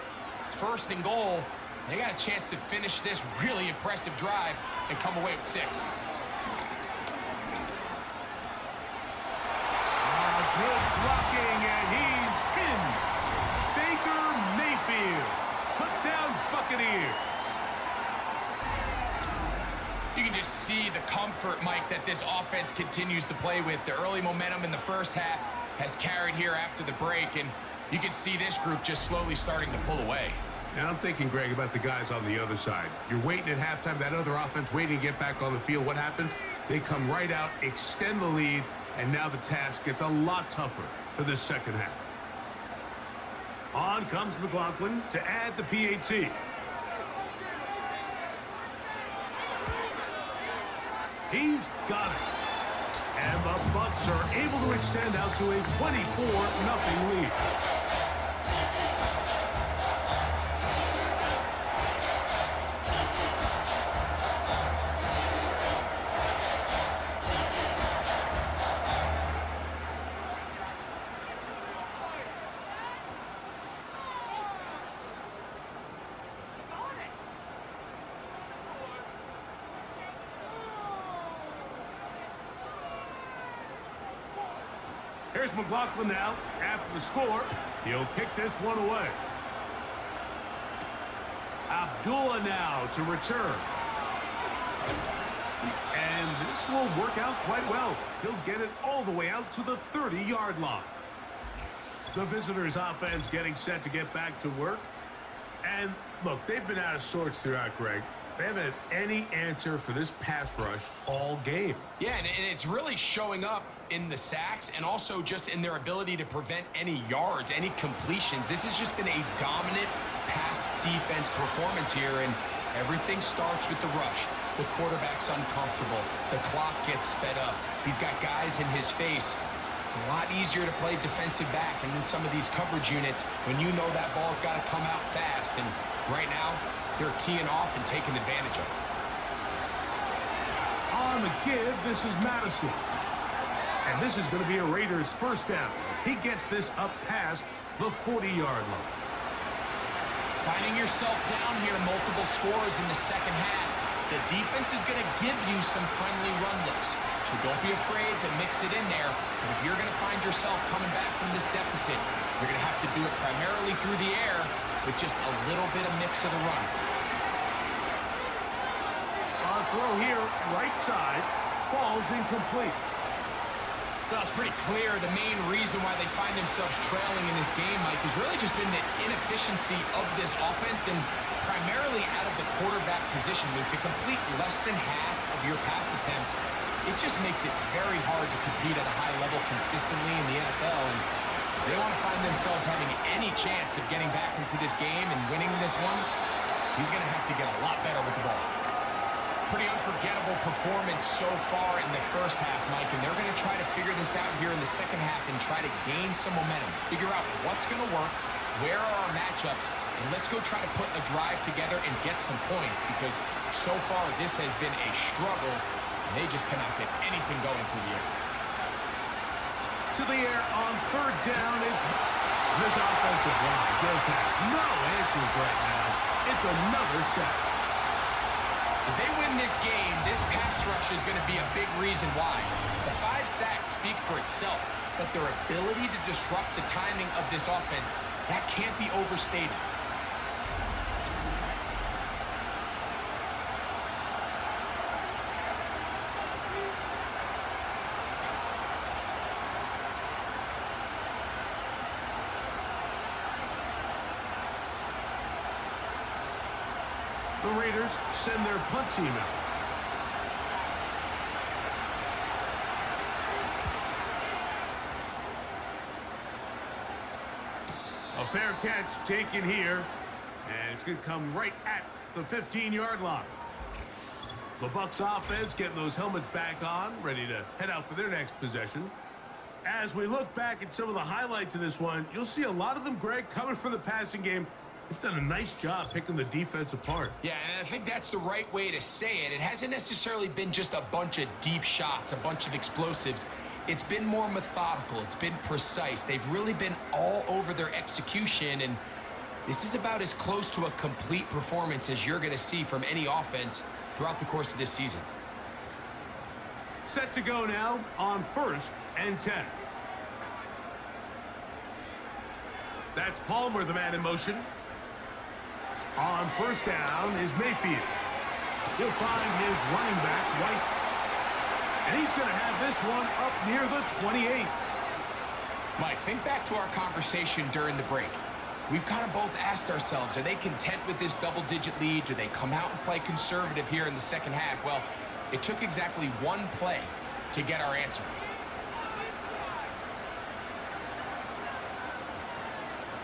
it's 1st and goal. They got a chance to finish this really impressive drive and come away with 6. Good blocking, and he's in. Baker Mayfield. Touchdown, Buccaneers. You can just see the comfort, Mike, that this offense continues to play with. The early momentum in the first half has carried here after the break, and you can see this group just slowly starting to pull away. And I'm thinking, Greg, about the guys on the other side. You're waiting at halftime, that other offense waiting to get back on the field. What happens? They come right out, extend the lead, and now the task gets a lot tougher for this second half. On comes McLaughlin to add the PAT. He's got it. And the Bucs are able to extend out to a 24-0 lead. Here's McLaughlin now. After the score, he'll kick this one away. Abdullah now to return. And this will work out quite well. He'll get it all the way out to the 30-yard line. The visitors' offense getting set to get back to work. And look, they've been out of sorts throughout, Greg. They haven't had any answer for this pass rush all game. Yeah, and it's really showing up in the sacks and also just in their ability to prevent any yards, any completions. This has just been a dominant pass defense performance here, and everything starts with the rush. The quarterback's uncomfortable. The clock gets sped up. He's got guys in his face. It's a lot easier to play defensive back and in some of these coverage units when you know that ball's got to come out fast, and right now they're teeing off and taking advantage of it. On the give, this is Madison. And this is going to be a Raiders 1st down as he gets this up past the 40-yard line. Finding yourself down here, multiple scores in the second half. The defense is going to give you some friendly run looks. So don't be afraid to mix it in there. But if you're going to find yourself coming back from this deficit, you're going to have to do it primarily through the air with just a little bit of mix of the run. Our throw here, right side, falls incomplete. Well, it's pretty clear the main reason why they find themselves trailing in this game, Mike, has really just been the inefficiency of this offense and primarily out of the quarterback position. I mean, to complete less than half of your pass attempts, it just makes it very hard to compete at a high level consistently in the NFL. And if they want to find themselves having any chance of getting back into this game and winning this one, he's going to have to get a lot better with the ball. Pretty unforgettable performance so far in the first half, Mike, and they're going to try to figure this out here in the second half and try to gain some momentum, figure out what's going to work, where are our matchups, and let's go try to put a drive together and get some points, because so far this has been a struggle, and they just cannot get anything going through the air. To the air on third down. This offensive line just has no answers right now. It's another sack. If they win this game, this pass rush is going to be a big reason why. The 5 sacks speak for itself, but their ability to disrupt the timing of this offense, that can't be overstated. The Raiders send their punt team out. A fair catch taken here, and it's going to come right at the 15-yard line. The Bucs offense getting those helmets back on, ready to head out for their next possession. As we look back at some of the highlights of this one, you'll see a lot of them, Greg, coming from the passing game. They've done a nice job picking the defense apart. Yeah, and I think that's the right way to say it. It hasn't necessarily been just a bunch of deep shots, a bunch of explosives. It's been more methodical. It's been precise. They've really been all over their execution, and this is about as close to a complete performance as you're going to see from any offense throughout the course of this season. Set to go now on 1st and 10. That's Palmer, the man in motion. On 1st down is Mayfield. He'll find his running back, White. And he's going to have this one up near the 28. Mike, think back to our conversation during the break. We've kind of both asked ourselves, are they content with this double-digit lead? Do they come out and play conservative here in the second half? Well, it took exactly one play to get our answer.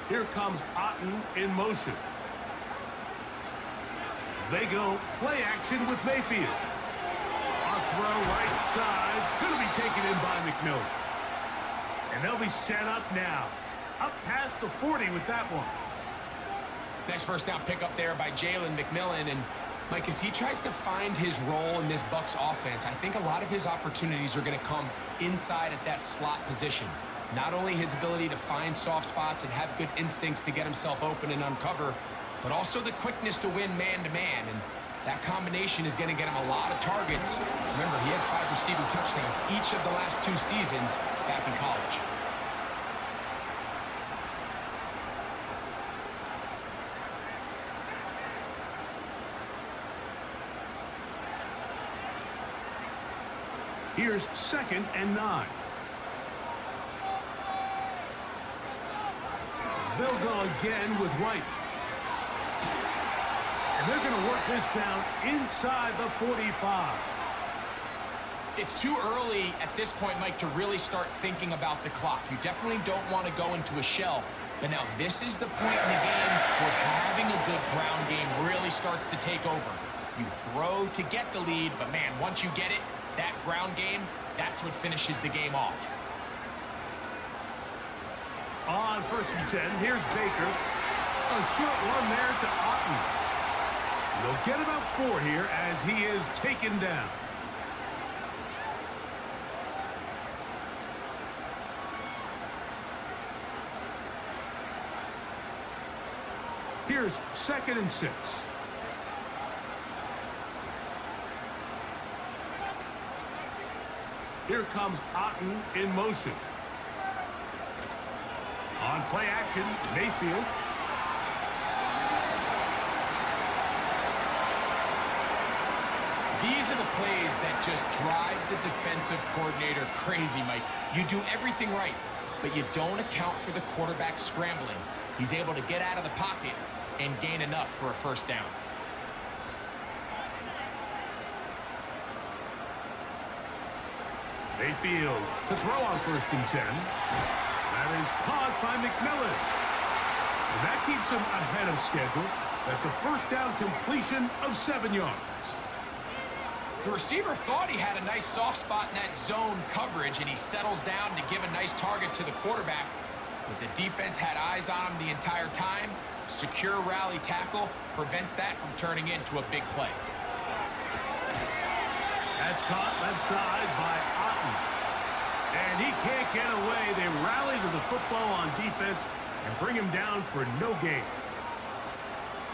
Here comes Otten in motion. They go play action with Mayfield. A throw right side. Going to be taken in by McMillan. And they'll be set up now. Up past the 40 with that one. Next first down pickup there by Jalen McMillan. And Mike, as he tries to find his role in this Bucs offense, I think a lot of his opportunities are going to come inside at that slot position. Not only his ability to find soft spots and have good instincts to get himself open and uncover, but also the quickness to win man-to-man. And that combination is going to get him a lot of targets. Remember, he had 5 receiving touchdowns each of the last 2 seasons back in college. Here's 2nd and 9. They'll go again with White. And they're going to work this down inside the 45. It's too early at this point, Mike, to really start thinking about the clock. You definitely don't want to go into a shell. But now this is the point in the game where having a good ground game really starts to take over. You throw to get the lead, but man, once you get it, that ground game, that's what finishes the game off. On 1st and 10, here's Baker. A short one there to Otten. They'll get about 4 here as he is taken down. Here's 2nd and 6. Here comes Otten in motion. On play action, Mayfield. These are the plays that just drive the defensive coordinator crazy, Mike. You do everything right, but you don't account for the quarterback scrambling. He's able to get out of the pocket and gain enough for a first down. Mayfield to throw on 1st and 10. That is caught by McMillan. And that keeps him ahead of schedule. That's a first down completion of 7 yards. The receiver thought he had a nice soft spot in that zone coverage, and he settles down to give a nice target to the quarterback. but the defense had eyes on him the entire time. Secure rally tackle prevents that from turning into a big play. That's caught left side by Otten. And he can't get away. They rally to the football on defense and bring him down for no gain.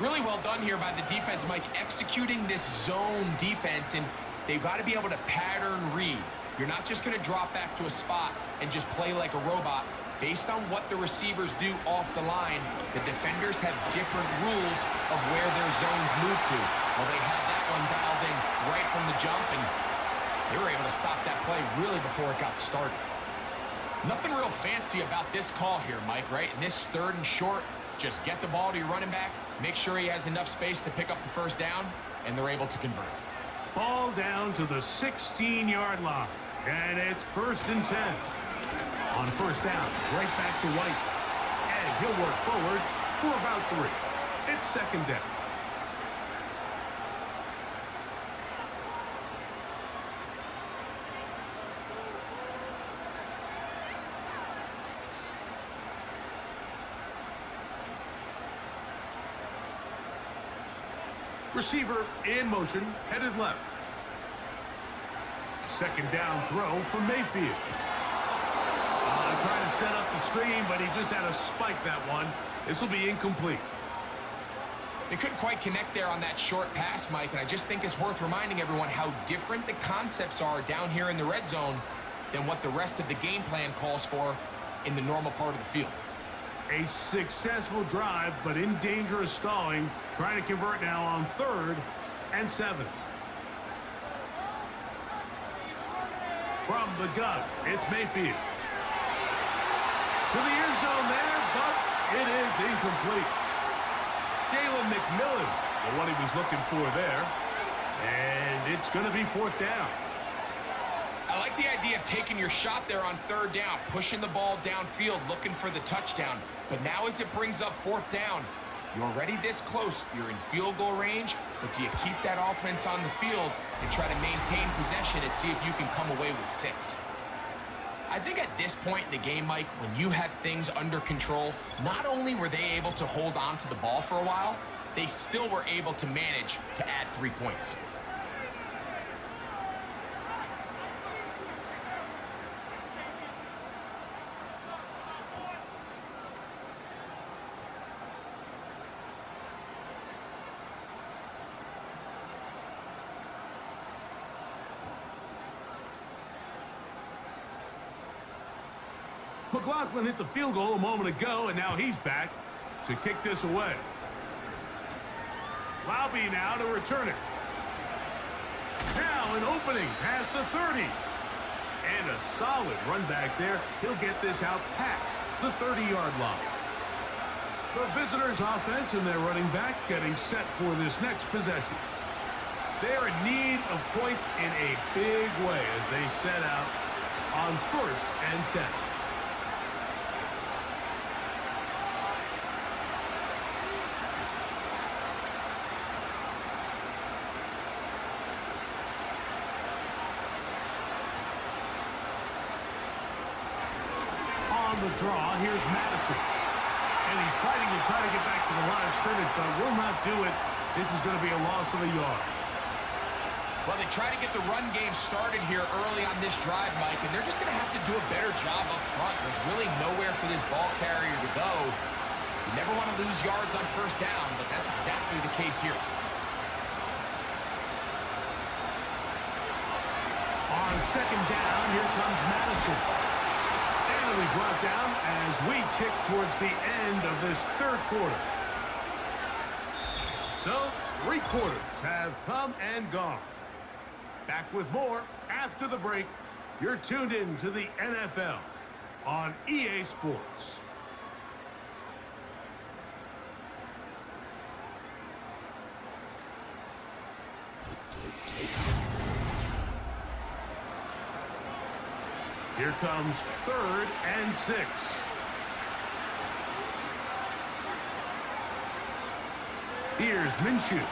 Really well done here by the defense, Mike, executing this zone defense, and they've got to be able to pattern read. You're not just going to drop back to a spot and just play like a robot. Based on what the receivers do off the line, the defenders have different rules of where their zones move to. Well, they had that one dialed in right from the jump, and they were able to stop that play really before it got started. Nothing real fancy about this call here, Mike, right? In this 3rd and short, just get the ball to your running back, make sure he has enough space to pick up the first down, and they're able to convert. Ball down to the 16-yard line, and it's 1st and 10. On first down, right back to White. And he'll work forward for about 3. It's 2nd down. Receiver in motion, headed left. 2nd down throw for Mayfield. Trying to set up the screen, but he just had to spike that one. This will be incomplete. They couldn't quite connect there on that short pass, Mike, and I just think it's worth reminding everyone how different the concepts are down here in the red zone than what the rest of the game plan calls for in the normal part of the field. A successful drive, but in danger of stalling. Trying to convert now on 3rd and 7. From the gun, it's Mayfield. To the end zone there, but it is incomplete. Jalen McMillan, the one he was looking for there. And it's going to be 4th down. I like the idea of taking your shot there on 3rd down, pushing the ball downfield, looking for the touchdown. But now as it brings up 4th down, you're already this close. You're in field goal range, but do you keep that offense on the field and try to maintain possession and see if you can come away with 6? I think at this point in the game, Mike, when you have things under control, not only were they able to hold on to the ball for a while, they still were able to manage to add 3 points. McLaughlin hit the field goal a moment ago, and now he's back to kick this away. Laube now to return it. Now an opening past the 30. And a solid run back there. He'll get this out past the 30-yard line. The visitors' offense and their running back getting set for this next possession. They're in need of points in a big way as they set out on 1st and 10. On the draw, here's Madison. And he's fighting to try to get back to the line of scrimmage, but will not do it. This is going to be a loss of a yard. Well, they try to get the run game started here early on this drive, Mike, and they're just going to have to do a better job up front. There's really nowhere for this ball carrier to go. You never want to lose yards on 1st down, but that's exactly the case here. On 2nd down, here comes Madison. And we brought down as we tick towards the end of this 3rd quarter. So, 3 quarters have come and gone. Back with more after the break. You're tuned in to the NFL on EA Sports. Here comes 3rd and 6. Here's Minshew.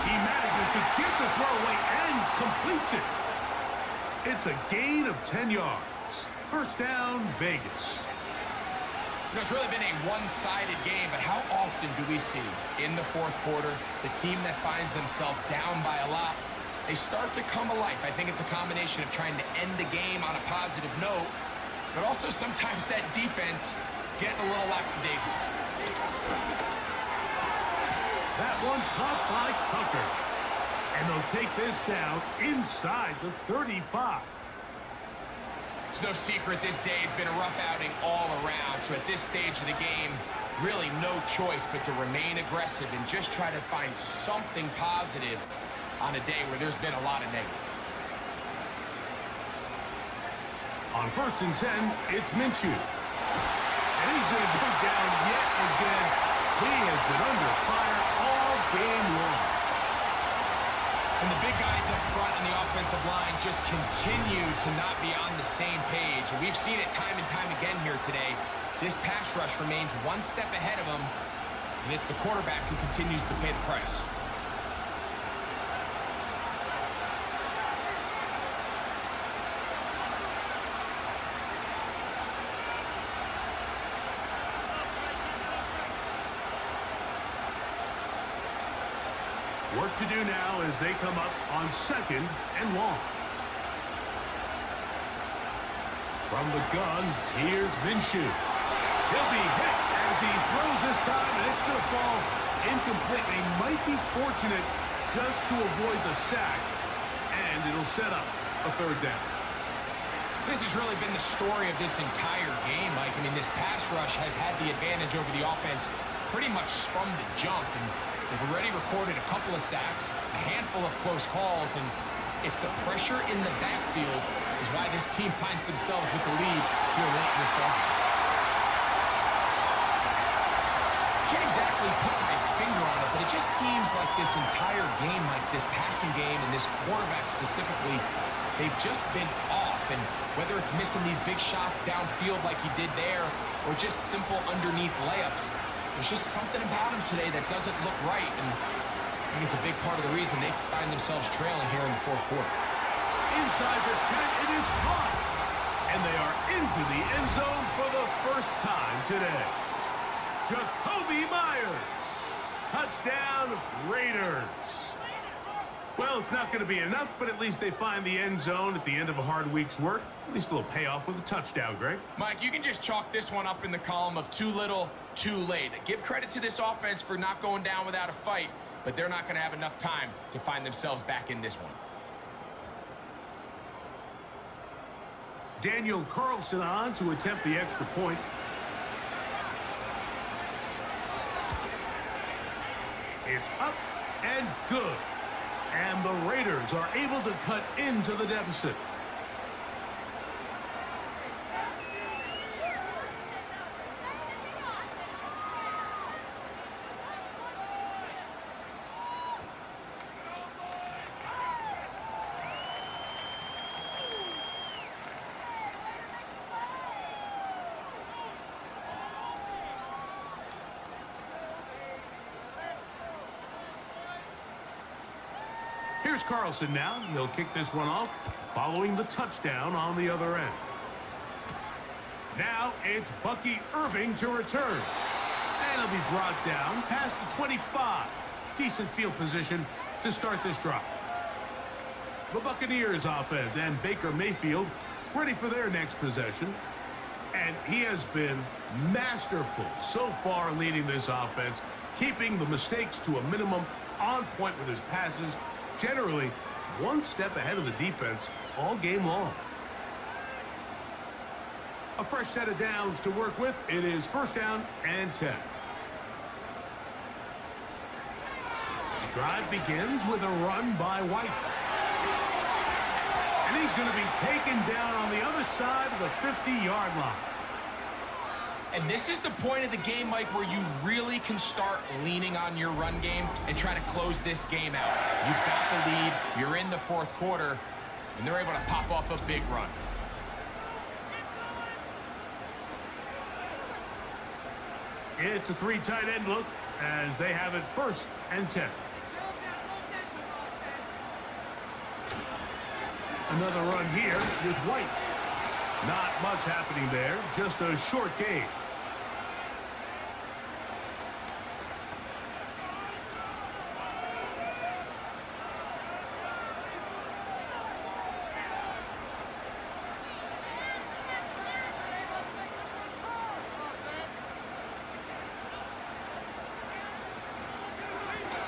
He manages to get the throw away and completes it. It's a gain of 10 yards. First down, Vegas. It's really been a one-sided game, but how often do we see in the fourth quarter the team that finds themselves down by a lot, they start to come alive. I think it's a combination of trying to end the game on a positive note, but also sometimes that defense getting a little lackadaisical. That one caught by Tucker. And they'll take this down inside the 35. It's no secret this day has been a rough outing all around. So at this stage of the game, really no choice but to remain aggressive and just try to find something positive on a day where there's been a lot of negative. On 1st and 10, it's Minshew. And he's going to go down yet again. He has been under fire all game long. And the big guys up front on the offensive line just continue to not be on the same page. And we've seen it time and time again here today. This pass rush remains one step ahead of them, and it's the quarterback who continues to pay the price. Work to do now as they come up on 2nd and long. From the gun, here's Minshew. He'll be hit as he throws this time, and it's going to fall incomplete. They might be fortunate just to avoid the sack, and it'll set up a 3rd down. This has really been the story of this entire game, Mike. I mean, this pass rush has had the advantage over the offense pretty much from the jump, and they've already recorded a couple of sacks, a handful of close calls, and it's the pressure in the backfield is why this team finds themselves with the lead here late in this ball game. Can't exactly put my finger on it, but it just seems like this entire game, like this passing game and this quarterback specifically, they've just been off. And whether it's missing these big shots downfield like he did there or just simple underneath layups, there's just something about him today that doesn't look right, and I think it's a big part of the reason they find themselves trailing here in the fourth quarter. Inside the 10, it is caught. And they are into the end zone for the first time today. Jacoby Myers. Touchdown, Raiders. Well, it's not going to be enough, but at least they find the end zone at the end of a hard week's work. At least a little payoff with a touchdown, Greg. Mike, you can just chalk this one up in the column of too little, too late. Give credit to this offense for not going down without a fight, but they're not going to have enough time to find themselves back in this one. Daniel Carlson on to attempt the extra point. It's up and good. And the Raiders are able to cut into the deficit. Here's Carlson now. He'll kick this one off, following the touchdown on the other end. Now it's Bucky Irving to return. And he'll be brought down past the 25. Decent field position to start this drive. The Buccaneers offense and Baker Mayfield ready for their next possession. And he has been masterful so far leading this offense, keeping the mistakes to a minimum, on point with his passes, generally one step ahead of the defense all game long. A fresh set of downs to work with. It is 1st down and 10. The drive begins with a run by White. And he's going to be taken down on the other side of the 50-yard line. And this is the point of the game, Mike, where you really can start leaning on your run game and try to close this game out. You've got the lead, you're in the fourth quarter, and they're able to pop off a big run. It's a 3 tight end look as they have it 1st and 10. Another run here with White. Not much happening there, just a short game.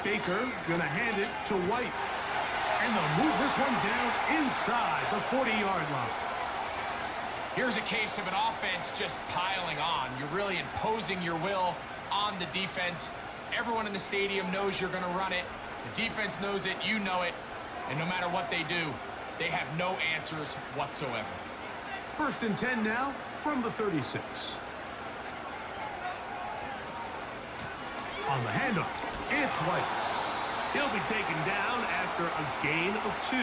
Baker gonna hand it to White. And they'll move this one down inside the 40-yard line. Here's a case of an offense just piling on. You're really imposing your will on the defense. Everyone in the stadium knows you're going to run it. The defense knows it, you know it. And no matter what they do, they have no answers whatsoever. 1st and 10 now from the 36. On the handoff, it's White. He'll be taken down after a gain of 2.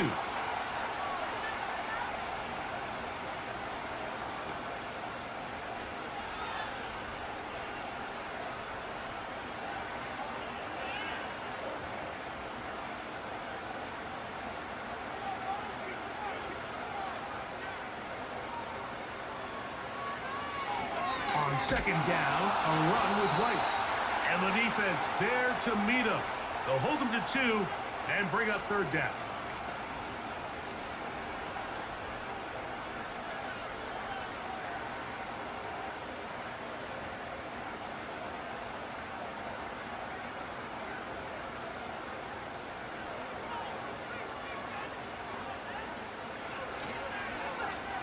On 2nd down, a run with White. And the defense there to meet him. They'll hold him to 2 and bring up 3rd down.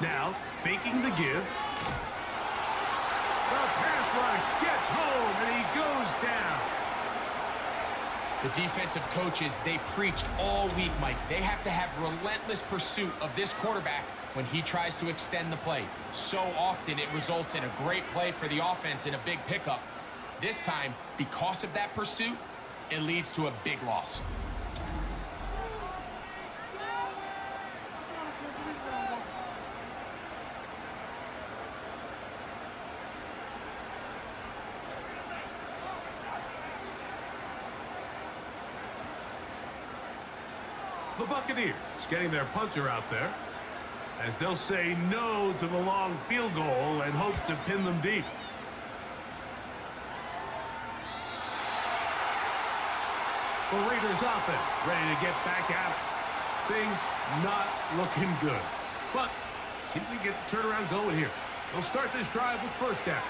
Now, faking the give. The pass rush gets home, and he goes down. The defensive coaches, they preached all week, Mike. They have to have relentless pursuit of this quarterback when he tries to extend the play. So often it results in a great play for the offense and a big pickup. This time, because of that pursuit, it leads to a big loss. The Buccaneers getting their punter out there as they'll say no to the long field goal and hope to pin them deep. The Raiders offense ready to get back at it. Things not looking good. But see if they get the turnaround going here. They'll start this drive with 1st down.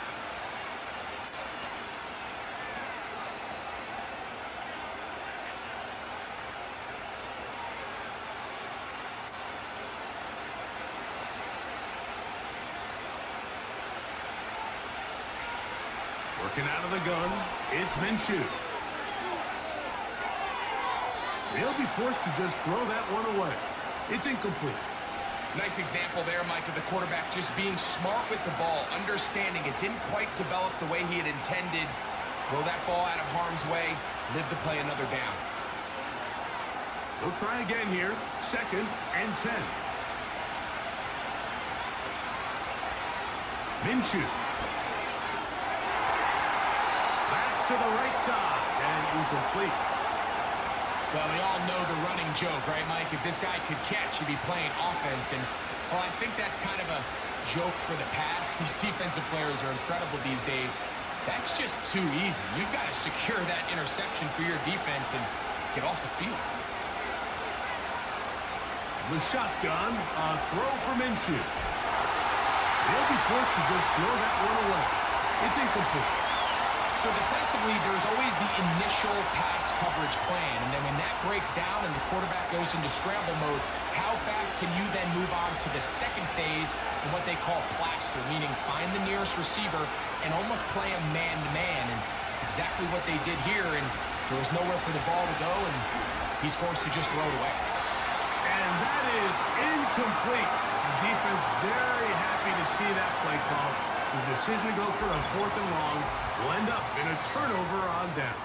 Working out of the gun, it's Minshew. They'll be forced to just throw that one away. It's incomplete. Nice example there, Mike, of the quarterback just being smart with the ball, understanding it didn't quite develop the way he had intended. Throw that ball out of harm's way, live to play another down. They'll try again here, 2nd and 10. Minshew. That's to the right side and incomplete. Well, we all know the running joke, right, Mike? If this guy could catch, he'd be playing offense. And, well, I think that's kind of a joke for the past. These defensive players are incredible these days. That's just too easy. You've got to secure that interception for your defense and get off the field. The shotgun, a throw for Minshew. They'll be forced to just throw that one away. It's incomplete. So defensively, there's always the initial pass coverage plan, and then when that breaks down and the quarterback goes into scramble mode, how fast can you then move on to the second phase and what they call plaster, meaning find the nearest receiver and almost play a man-to-man, and it's exactly what they did here, and there was nowhere for the ball to go, and he's forced to just throw it away. And that is incomplete. The defense very happy to see that play call. The decision to go for a 4th and long will end up in a turnover on downs.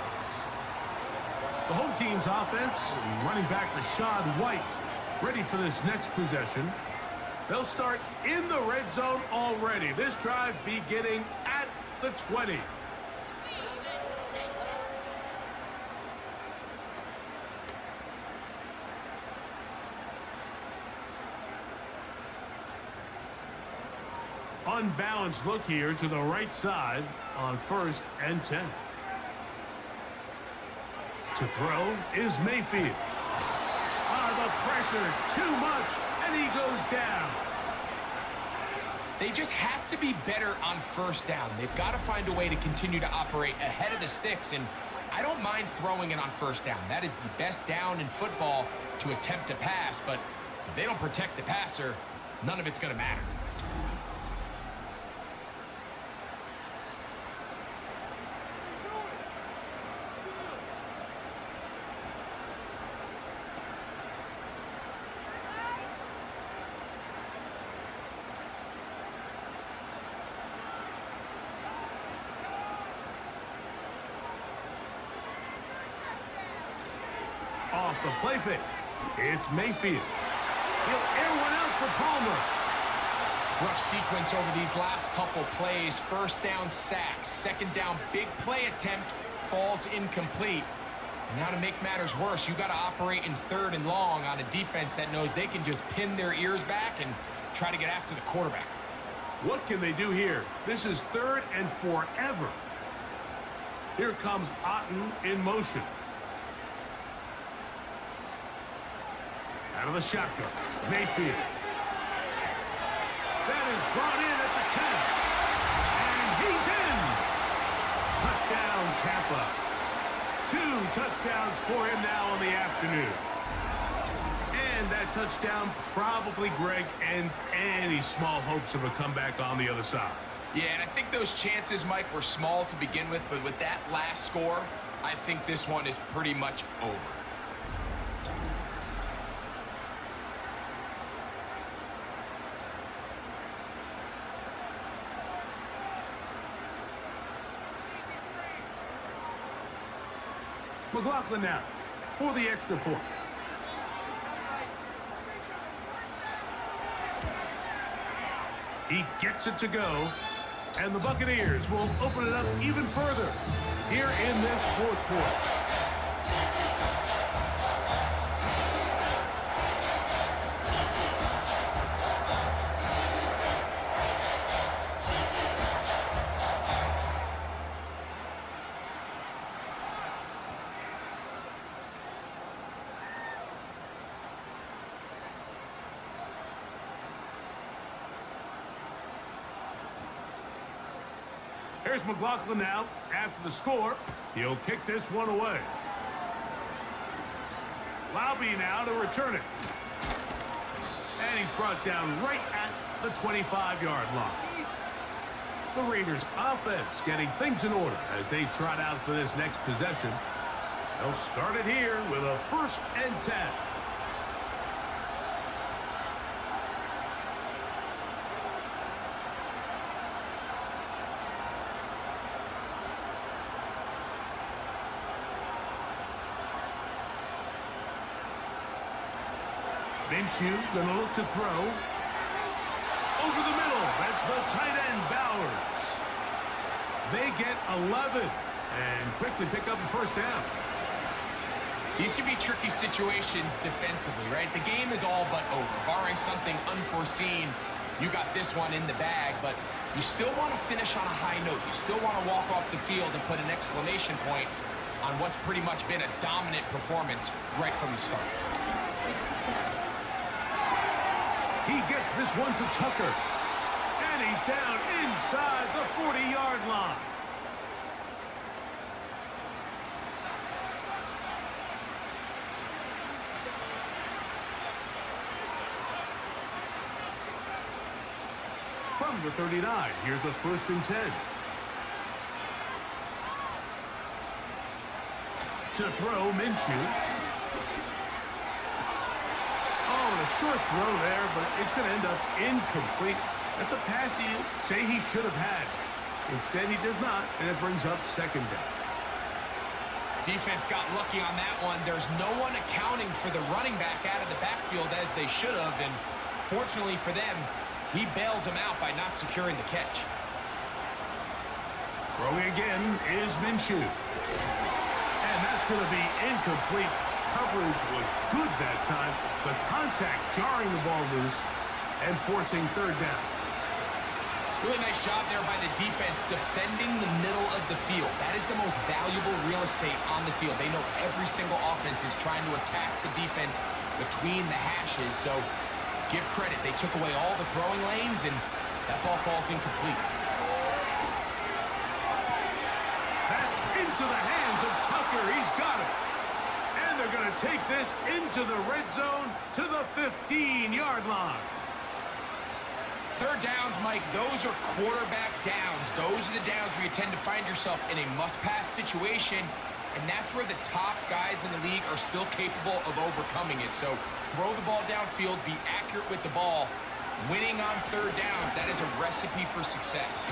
The home team's offense, running back Rachaad White, ready for this next possession. They'll start in the red zone already. This drive beginning at the 20. Unbalanced look here to the right side on 1st and 10. To throw is Mayfield. The pressure, too much, and he goes down. They just have to be better on 1st down. They've got to find a way to continue to operate ahead of the sticks, and I don't mind throwing it on 1st down. That is the best down in football to attempt to pass, but if they don't protect the passer, none of it's going to matter. Off the play fake. It's Mayfield. He'll air one out for Palmer. Rough sequence over these last couple plays. 1st down sack. 2nd down big play attempt falls incomplete. And now to make matters worse, you got to operate in 3rd and long on a defense that knows they can just pin their ears back and try to get after the quarterback. What can they do here? This is 3rd and forever. Here comes Otten in motion. Out of the shotgun, Mayfield. That is brought in at the 10. And he's in. Touchdown, Tampa. 2 touchdowns for him now on the afternoon. And that touchdown probably, Greg, ends any small hopes of a comeback on the other side. Yeah, and I think those chances, Mike, were small to begin with, but with that last score, I think this one is pretty much over. McLaughlin now for the extra point. He gets it to go, and the Buccaneers will open it up even further here in this 4th quarter. Here's McLaughlin now. After the score, he'll kick this one away. Lobby now to return it. And he's brought down right at the 25-yard line. The Raiders offense getting things in order as they trot out for this next possession. They'll start it here with a 1st and 10. Minshew gonna look to throw. Over the middle, that's the tight end, Bowers. They get 11 and quickly pick up the 1st down. These can be tricky situations defensively, right? The game is all but over. Barring something unforeseen, you got this one in the bag, but you still want to finish on a high note. You still want to walk off the field and put an exclamation point on what's pretty much been a dominant performance right from the start. He gets this one to Tucker. And he's down inside the 40-yard line. From the 39, here's a 1st and 10. To throw, Minshew. A short throw there, but it's going to end up incomplete. That's a pass he'd say he should have had. Instead, he does not, and it brings up 2nd down. Defense got lucky on that one. There's no one accounting for the running back out of the backfield as they should have, and fortunately for them, he bails them out by not securing the catch. Throwing again is Minshew. And that's going to be incomplete. Coverage was good that time. The contact jarring the ball loose and forcing 3rd down. Really nice job there by the defense defending the middle of the field. That is the most valuable real estate on the field. They know every single offense is trying to attack the defense between the hashes. So give credit. They took away all the throwing lanes, and that ball falls incomplete. That's into the hands of Tucker. He's got it. And they're going to take this into the red zone to the 15-yard line. Third downs, Mike, those are quarterback downs. Those are the downs where you tend to find yourself in a must-pass situation, and that's where the top guys in the league are still capable of overcoming it. So throw the ball downfield, be accurate with the ball. Winning on third downs, that is a recipe for success.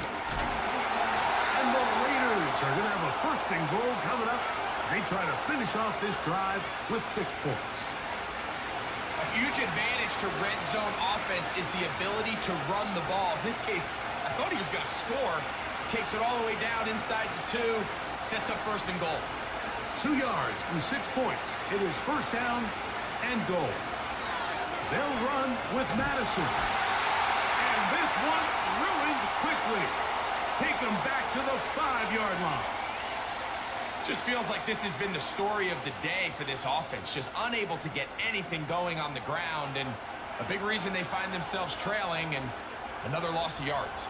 And the Raiders are going to have a first and goal coming up. They try to finish off this drive with 6 points. A huge advantage to red zone offense is the ability to run the ball. In this case, I thought he was going to score. Takes it all the way down inside the 2. Sets up first and goal. 2 yards from 6 points. It is first down and goal. They'll run with Madison. And this one ruined quickly. Take them back to the 5-yard line. Just feels like this has been the story of the day for this offense. Just unable to get anything going on the ground, and a big reason they find themselves trailing, and another loss of yards.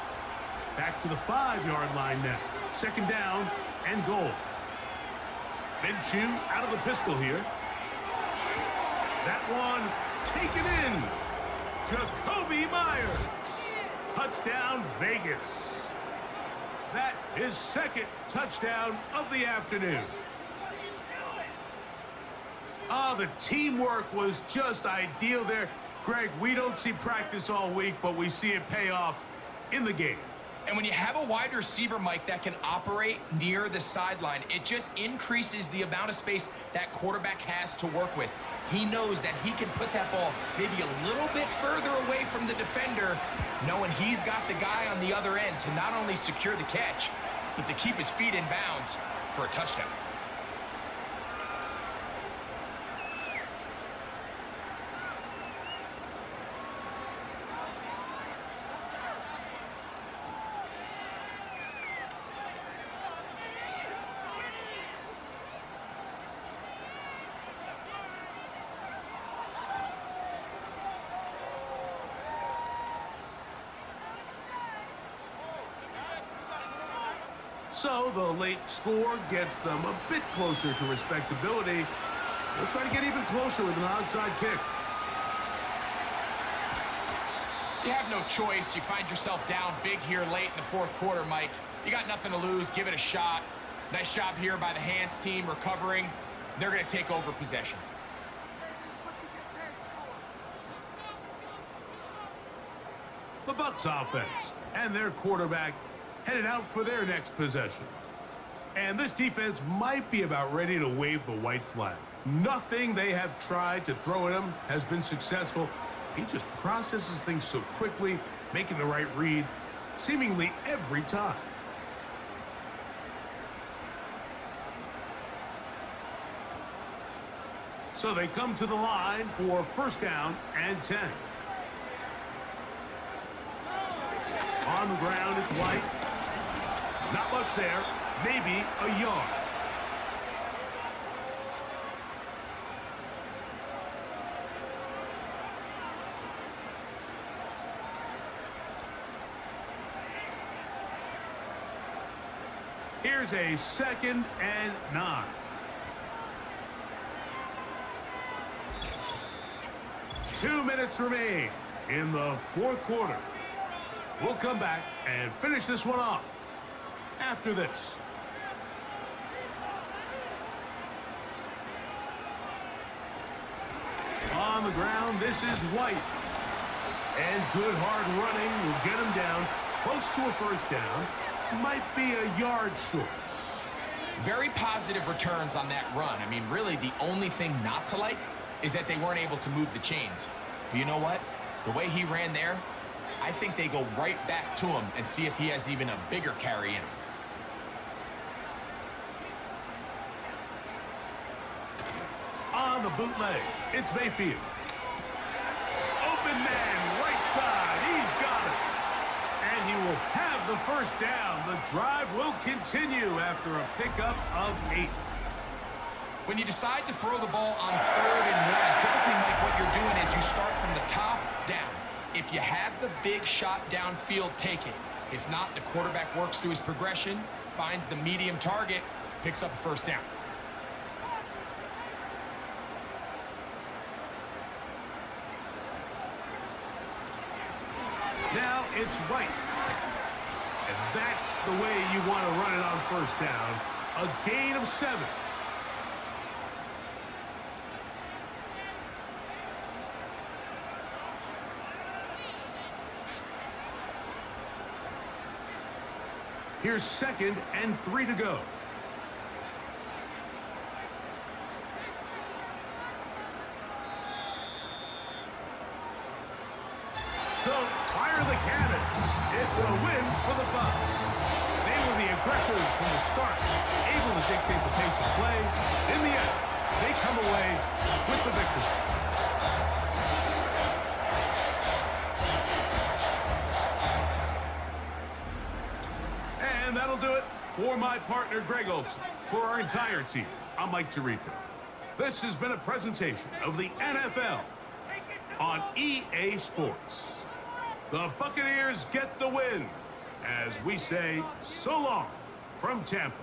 Back to the 5-yard line now. Second down and goal. Minshew out of the pistol here. That one taken in. Jacoby Myers. Touchdown, Vegas. That is second touchdown of the afternoon. The teamwork was just ideal there. Greg, we don't see practice all week, but we see it pay off in the game. And when you have a wide receiver, Mike, that can operate near the sideline, it just increases the amount of space that quarterback has to work with. He knows that he can put that ball maybe a little bit further away from the defender, knowing he's got the guy on the other end to not only secure the catch, but to keep his feet in bounds for a touchdown. So the late score gets them a bit closer to respectability. They'll try to get even closer with an onside kick. You have no choice. You find yourself down big here late in the fourth quarter, Mike. You got nothing to lose. Give it a shot. Nice job here by the hands team recovering. They're going to take over possession. The Bucs offense and their quarterback headed out for their next possession. And this defense might be about ready to wave the white flag. Nothing they have tried to throw at him has been successful. He just processes things so quickly, making the right read seemingly every time. So they come to the line for first down and 10. On the ground, it's White. Not much there. Maybe a yard. Here's a 2nd and 9. Two minutes remain in the fourth quarter. We'll come back and finish this one off after this. On the ground, this is White. And good hard running will get him down close to a first down. Might be a yard short. Very positive returns on that run. I mean, really, the only thing not to like is that they weren't able to move the chains. But you know what? The way he ran there, I think they go right back to him and see if he has even a bigger carry in him. On the bootleg, it's Mayfield. Open man, right side. He's got it. And he will first down. The drive will continue after a pickup of 8. When you decide to throw the ball on 3rd and 1, typically, Mike, what you're doing is you start from the top down. If you have the big shot downfield, take it. If not, the quarterback works through his progression, finds the medium target, picks up a first down. Now it's right. And that's the way you want to run it on first down. A gain of 7. Here's 2nd and 3 to go. So, fire the cannons. It's a win for the Bucs. They were the aggressors from the start, able to dictate the pace of play. In the end, they come away with the victory. And that'll do it for my partner, Greg Olson. For our entire team, I'm Mike Tirico. This has been a presentation of the NFL on EA Sports. The Buccaneers get the win, as we say so long from Tampa.